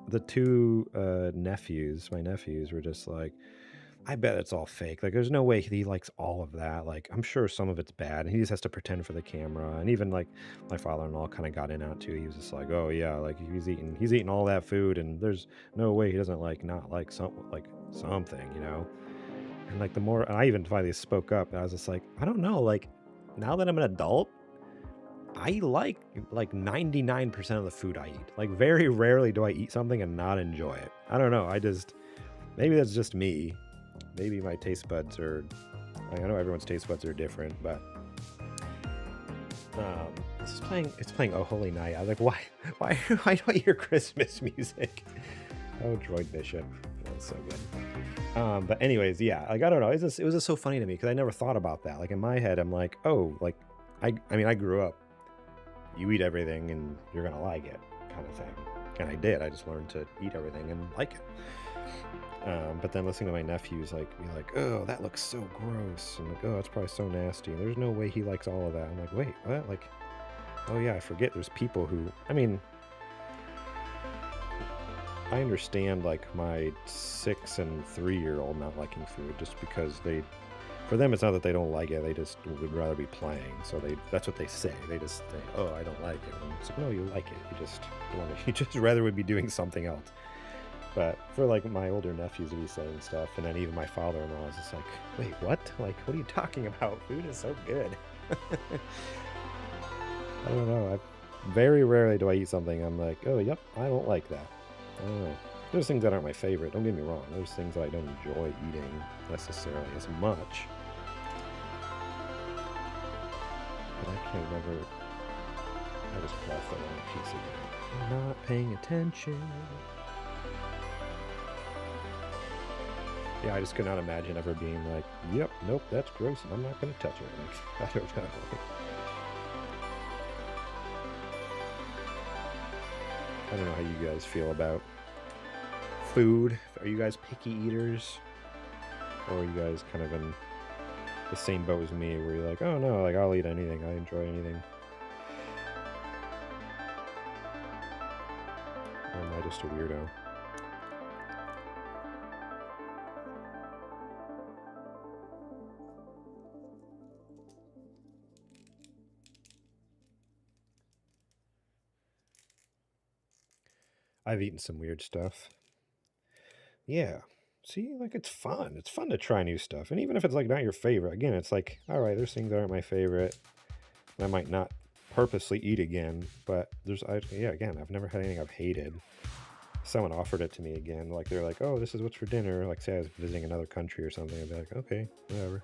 the two nephews, my nephews, were just like, I bet it's all fake. Like, there's no way he likes all of that. Like, I'm sure some of it's bad, and he just has to pretend for the camera. And even like my father-in-law kind of got in on it too. He was just like, oh yeah, like he's eating all that food, and there's no way he doesn't not like something, you know. And like and I even finally spoke up, and I was just like, I don't know. Like, now that I'm an adult, I like 99% of the food I eat. Like, very rarely do I eat something and not enjoy it. I don't know. Maybe that's just me. Maybe my taste buds are, I know everyone's taste buds are different, but it's playing Oh Holy Night. I was like, why do I hear Christmas music? Oh, Droid Bishop. That was so good. But anyways, yeah, like, I don't know. It was just so funny to me because I never thought about that. Like, in my head, I'm like, oh, like, I mean, I grew up, you eat everything and you're gonna like it, kind of thing. And I did. I just learned to eat everything and like it. But then listening to my nephews be like, oh, that looks so gross, and like, oh, it's probably so nasty, and there's no way he likes all of that. I'm like, wait, what? Like, oh yeah, I forget there's people who, I mean, I understand like my 6 and 3-year-old not liking food just because for them, it's not that they don't like it, they just would rather be playing. So that's what they say. They just say, oh, I don't like it. And it's like, no, you like it. You just rather would be doing something else. But for like my older nephews to be saying stuff, and then even my father-in-law is just like, wait, what? Like, what are you talking about? Food is so good. I don't know. Very rarely do I eat something I'm like, oh, yep, I don't like that. I don't know. There's things that aren't my favorite. Don't get me wrong. There's things that I don't enjoy eating necessarily as much. But I can't remember. I just left that on a piece of it. I'm not paying attention. Yeah, I just could not imagine ever being like, yep, nope, that's gross, and I'm not going to touch it. Like, I don't know. I don't know how you guys feel about food. Are you guys picky eaters? Or are you guys kind of in the same boat as me, where you're like, oh no, like, I'll eat anything, I enjoy anything? Or am I just a weirdo? I've eaten some weird stuff. Yeah. See, like it's fun. It's fun to try new stuff. And even if it's like not your favorite, again, it's like, all right, there's things that aren't my favorite. And I might not purposely eat again, but yeah, again, I've never had anything I've hated. Someone offered it to me again. Like they're like, oh, this is what's for dinner. Like say I was visiting another country or something. I'd be like, okay, whatever.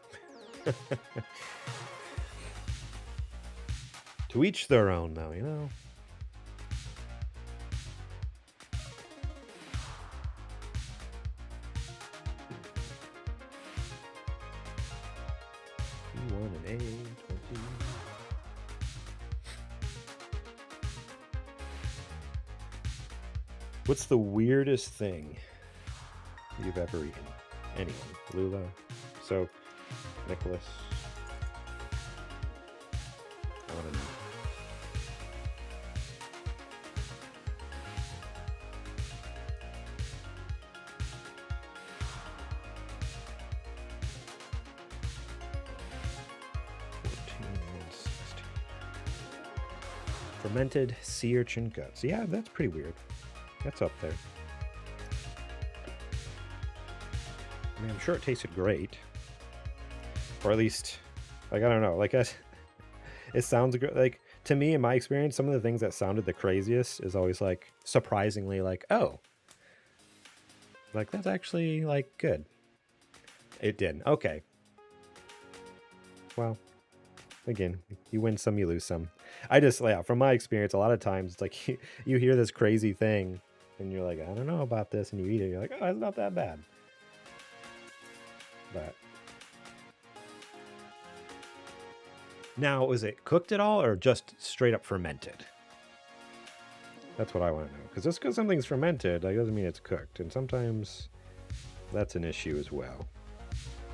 To each their own, though, you know? E1 and A20. What's the weirdest thing you've ever eaten? Anyone? Lula? So, Nicholas? I want to know. Fermented sea urchin guts. Yeah, that's pretty weird. That's up there. I mean, I'm sure it tasted great. Or at least, like, I don't know. Like, it sounds good. Like, to me, in my experience, some of the things that sounded the craziest is always, like, surprisingly, like, oh. Like, that's actually, like, good. It didn't. Okay. Well, again, you win some, you lose some. I just, yeah, from my experience, a lot of times, it's like, you hear this crazy thing, and you're like, I don't know about this, and you eat it, you're like, oh, it's not that bad. But now, was it cooked at all, or just straight up fermented? That's what I want to know. Because just because something's fermented, like, doesn't mean it's cooked, and sometimes that's an issue as well.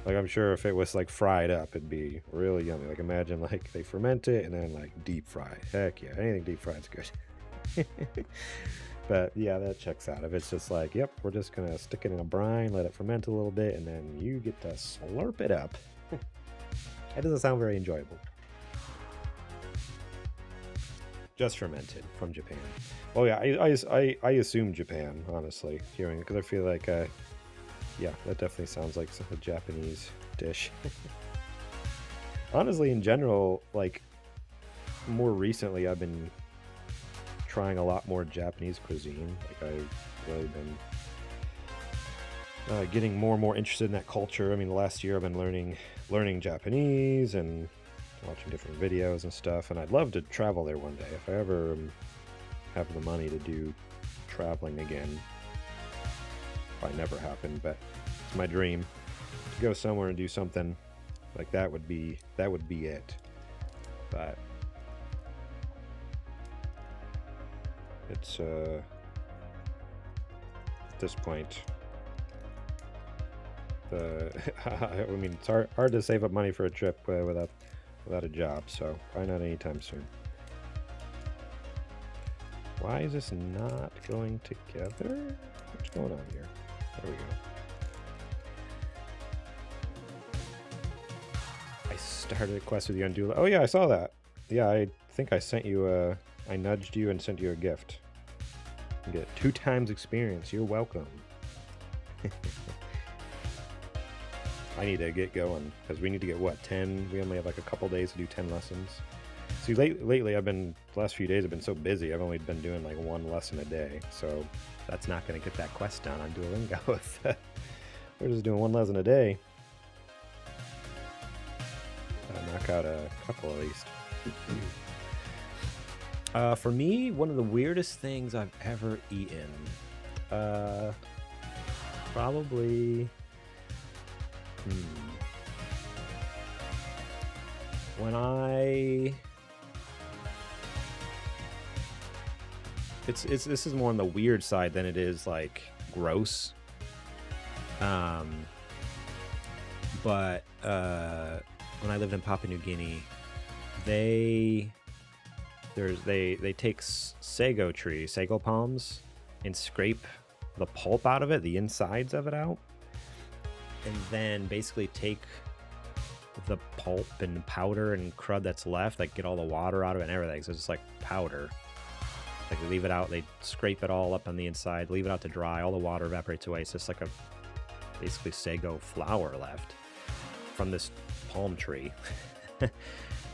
Like, I'm sure if it was, like, fried up, it'd be really yummy. Like, imagine, like, they ferment it and then, like, deep fry. Heck yeah, anything deep fried's good. But, yeah, that checks out. If it's just like, yep, we're just going to stick it in a brine, let it ferment a little bit, and then you get to slurp it up. That doesn't sound very enjoyable. Just fermented from Japan. Oh, yeah, I assume Japan, honestly, hearing it, because I feel like... yeah, that definitely sounds like a Japanese dish. Honestly, in general, like, more recently, I've been trying a lot more Japanese cuisine. Like, I've really been getting more and more interested in that culture. I mean, the last year I've been learning Japanese and watching different videos and stuff, and I'd love to travel there one day. If I ever have the money to do traveling again, probably never happen, but it's my dream to go somewhere and do something like that. Would be it. But it's at this point, I mean, it's hard to save up money for a trip without a job, so probably not anytime soon. Why is this not going together? What's going on here? There we go. I started a quest with you on Duolingo. Oh yeah, I saw that. Yeah, I think I sent you I nudged you and sent you a gift. You get 2 times experience. You're welcome. I need to get going, because we need to get, what, 10? We only have like a couple days to do 10 lessons. See, lately the last few days I've been so busy, I've only been doing like 1 lesson a day, so that's not going to get that quest done on Duolingo. If we're just doing 1 lesson a day. I'll knock out a couple at least. For me, one of the weirdest things I've ever eaten, probably, this is more on the weird side than it is like gross. But when I lived in Papua New Guinea, they take sago palms, and scrape the pulp out of it, the insides of it out, and then basically take the pulp and powder and crud that's left, like get all the water out of it and everything, so it's just like powder. Like they leave it out, they scrape it all up on the inside, leave it out to dry, all the water evaporates away. It's just like a basically sago flower left from this palm tree.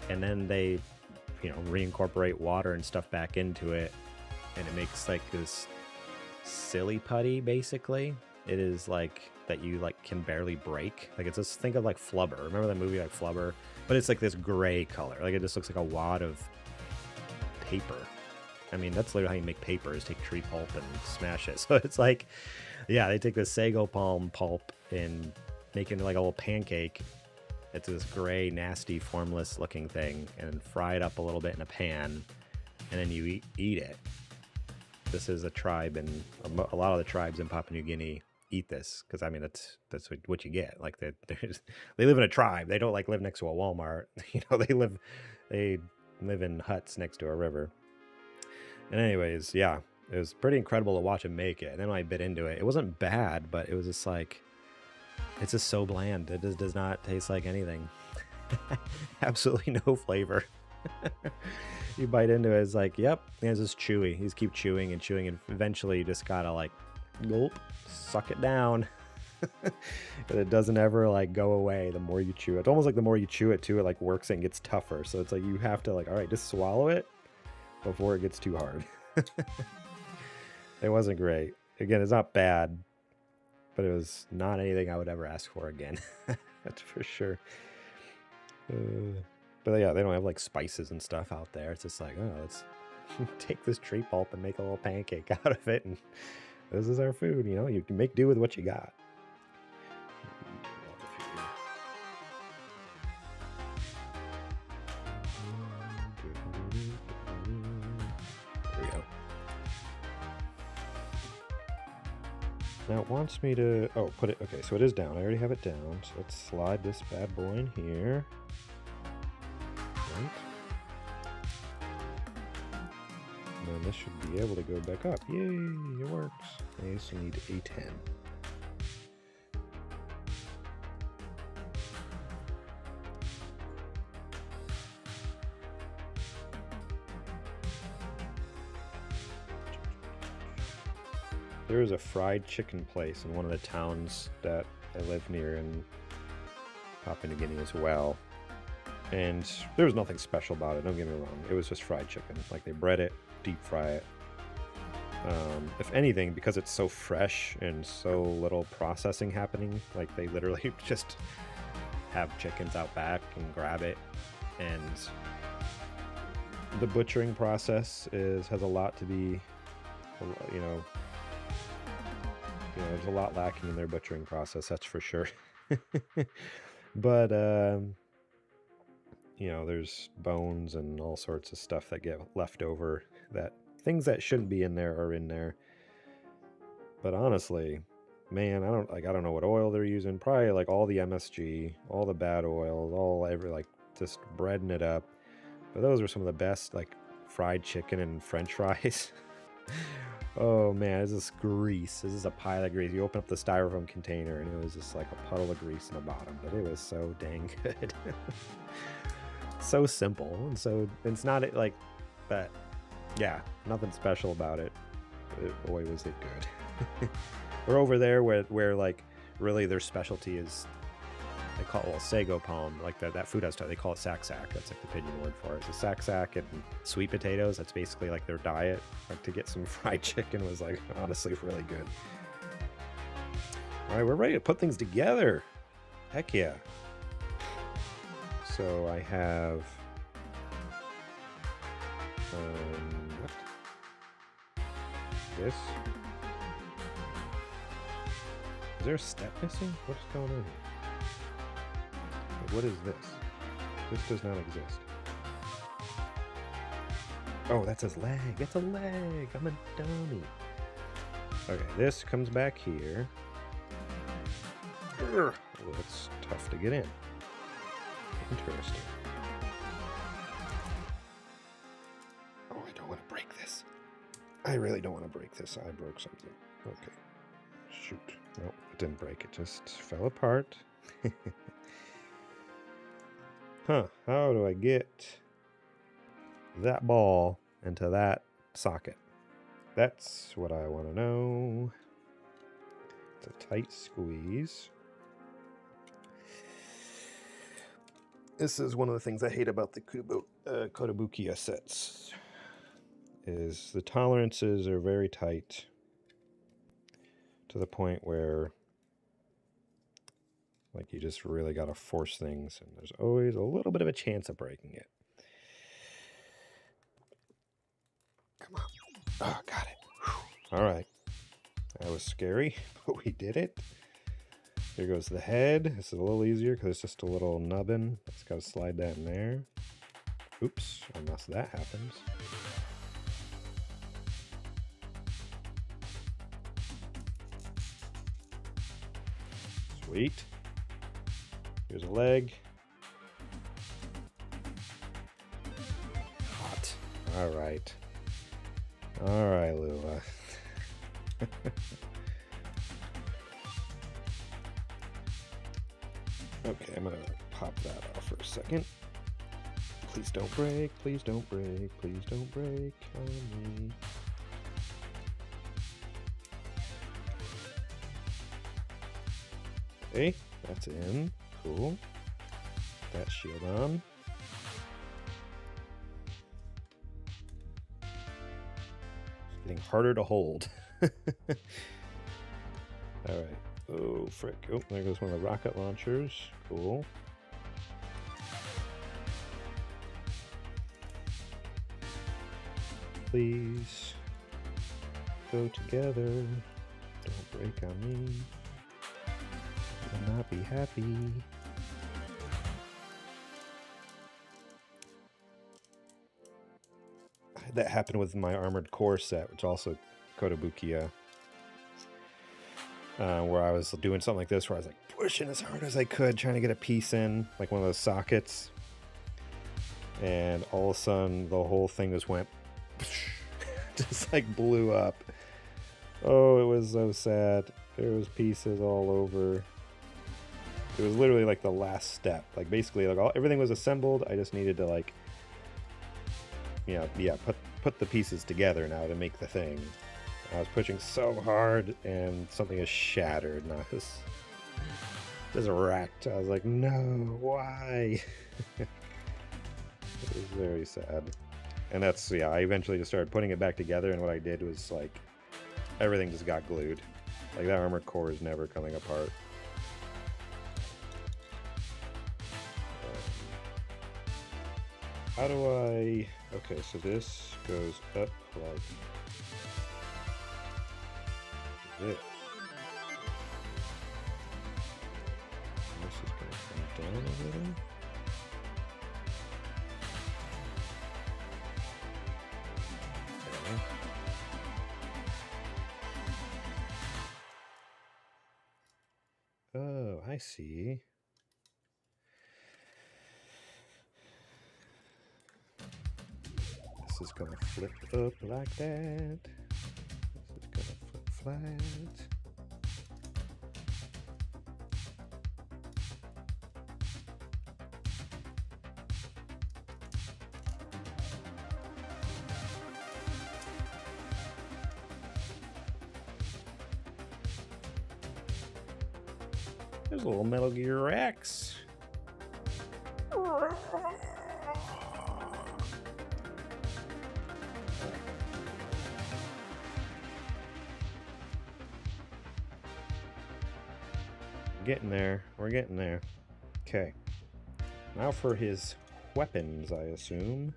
And then they, reincorporate water and stuff back into it, and it makes like this silly putty, basically. It is like that you like can barely break. Like it's just, think of like Flubber. Remember that movie like Flubber? But it's like this gray color. Like it just looks like a wad of paper. I mean, that's literally how you make paper, is take tree pulp and smash it. So it's like, yeah, they take this sago palm pulp and make it into like a little pancake. It's this gray, nasty, formless looking thing, and fry it up a little bit in a pan, and then you eat it. This is a tribe, and a lot of the tribes in Papua New Guinea eat this, because I mean that's what you get. Like they live in a tribe. They don't like live next to a Walmart. They live in huts next to a river. And anyways, yeah, it was pretty incredible to watch him make it. And then when I bit into it, it wasn't bad, but it was just like, it's just so bland. It just does not taste like anything. Absolutely no flavor. You bite into it, it's like, yep, it's just chewy. You just keep chewing, and eventually you just gotta like, gulp, suck it down. And it doesn't ever like go away the more you chew it. It's almost like the more you chew it too, it like works and gets tougher. So it's like you have to like, all right, just swallow it before it gets too hard. It wasn't great. Again, it's not bad, but it was not anything I would ever ask for again. That's for sure. But yeah, they don't have like spices and stuff out there. It's just like, oh, let's take this tree pulp and make a little pancake out of it, and this is our food. You can make do with what you got. There we go. Now it wants me to, put it, okay, so it is down. I already have it down. So let's slide this bad boy in here. Right. And then this should be able to go back up. Yay, it works. I also need a 10. There is a fried chicken place in one of the towns that I live near in Papua New Guinea as well. And there was nothing special about it, don't get me wrong. It was just fried chicken. Like they bread it, deep fry it. If anything, because it's so fresh and so little processing happening, like they literally just have chickens out back and grab it. And the butchering process has a lot to be, there's a lot lacking in their butchering process, that's for sure. But, there's bones and all sorts of stuff that get left over, that things that shouldn't be in there are in there. But honestly, man, I don't know what oil they're using. Probably like all the MSG, all the bad oils, just breading it up. But those were some of the best, like fried chicken and French fries. Oh man, it's just grease. This is a pile of grease. You open up the styrofoam container and it was just like a puddle of grease in the bottom, but it was so dang good. So simple, and so it's not like that. Yeah, nothing special about it. But boy, was it good. We're over there where like really their specialty is, they call it sago palm, like that food house. They call it sack. That's like the pidgin word for it. It's a sack and sweet potatoes. That's basically like their diet. Like to get some fried chicken was like honestly really good. All right, we're ready to put things together. Heck yeah. So I have what? This. Is there a step missing? What's going on here? What is this? This does not exist. Oh, that's his leg. That's a leg. I'm a dummy. Okay, this comes back here. Well, it's tough to get in. Interesting. Oh, I don't want to break this. I really don't want to break this. I broke something. Okay. Shoot. No, it didn't break. It just fell apart. Huh. How do I get that ball into that socket? That's what I want to know. It's a tight squeeze. This is one of the things I hate about the Kotobukiya sets, is the tolerances are very tight to the point where like you just really got to force things, and there's always a little bit of a chance of breaking it. Come on. Oh, got it. Whew. All right. That was scary, but we did it. Here goes the head. This is a little easier because it's just a little nubbin. Just got to slide that in there. Oops, unless that happens. Sweet. Here's a leg. Hot. All right. All right, Lula. Okay, I'm gonna pop that off for a second. Please don't break, please don't break, please don't break on me. Okay, that's in. Cool. That shield on. It's getting harder to hold. Alright. Oh, frick. Oh, there goes one of the rocket launchers. Cool. Please go together. Don't break on me. I'll not be happy. That happened with my Armored Core set, which also Kotobukiya. Where I was doing something like this, where I was like pushing as hard as I could, trying to get a piece in, like one of those sockets. And all of a sudden, the whole thing just went, just like blew up. Oh, it was so sad. There was pieces all over. It was literally like the last step. Like basically, like everything was assembled. I just needed to like, put the pieces together now to make the thing. I was pushing so hard, and something is shattered, and I was just wrecked. I was like, no, why? It was very sad. And that's, I eventually just started putting it back together, and what I did was, like, everything just got glued. Like, that Armored Core is never coming apart. How do I... Okay, so this goes up like... This. This is going to come down a little. Okay. Oh, I see. This is going to flip up like that. This is going to flip flat. There's a little Metal Gear Rex. Getting there. We're getting there. Okay. Now for his weapons, I assume.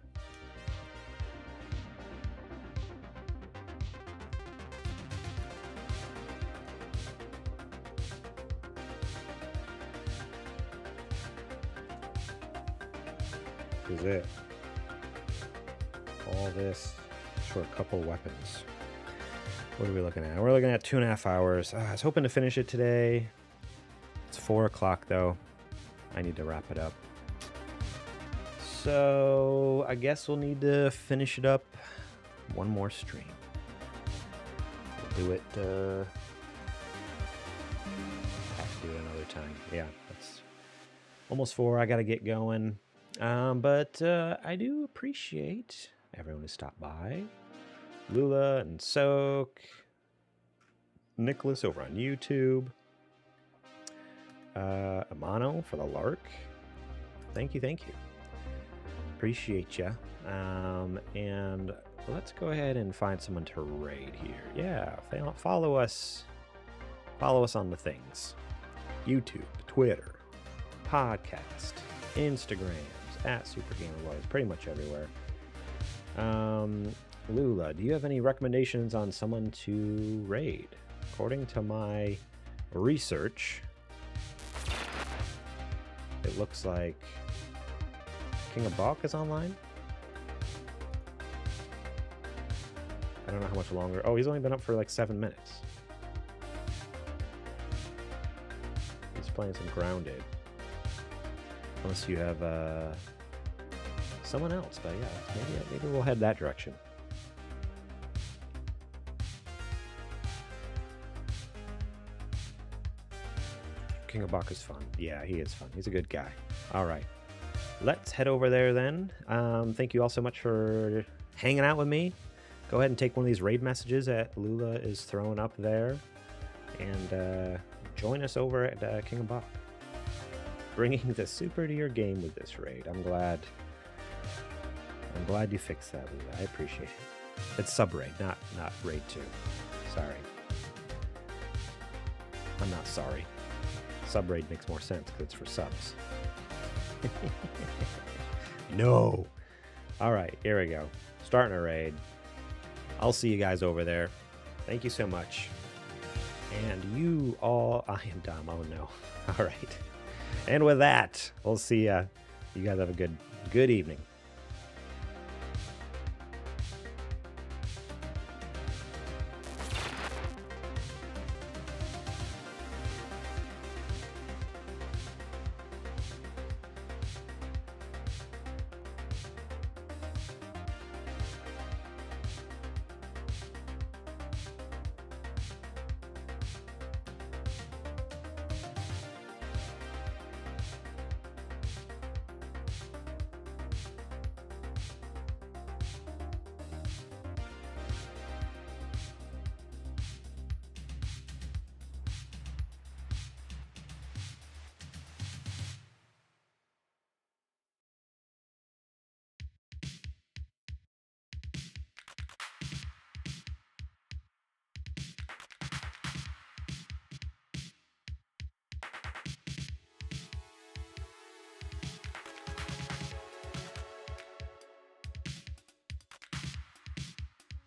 This is it. All this for a couple weapons. What are we looking at? We're looking at 2.5 hours. I was hoping to finish it today. It's 4 o'clock though. I need to wrap it up. So I guess we'll need to finish it up one more stream. We'll do it. Have to do it another time. Yeah, that's almost 4. I got to get going. But I do appreciate everyone who stopped by. Lula and Soak, Nicholas over on YouTube. Amano for the lark. Thank you. Appreciate you. And let's go ahead and find someone to raid here. Yeah, follow us. Follow us on the things. YouTube, Twitter, podcast, Instagrams, at SuperGamerBoys, pretty much everywhere. Lula, do you have any recommendations on someone to raid? According to my research, it looks like King of Balk is online. I don't know how much longer. Oh, he's only been up for like 7 minutes. He's playing some Grounded. Unless you have someone else, but yeah, maybe we'll head that direction. King of Bak is fun. Yeah, he is fun. He's a good guy. All right. Let's head over there then. Thank you all so much for hanging out with me. Go ahead and take one of these raid messages that Lula is throwing up there. And join us over at King of Bak. Bringing the super to your game with this raid. I'm glad you fixed that, Lula. I appreciate it. It's sub-raid, not raid 2. Sorry. I'm not sorry. Sub-raid makes more sense because it's for subs. No. All right, here we go. Starting a raid. I'll see you guys over there. Thank you so much. And you all... I am dumb. Oh, no. All right. And with that, we'll see ya. You guys have a good evening.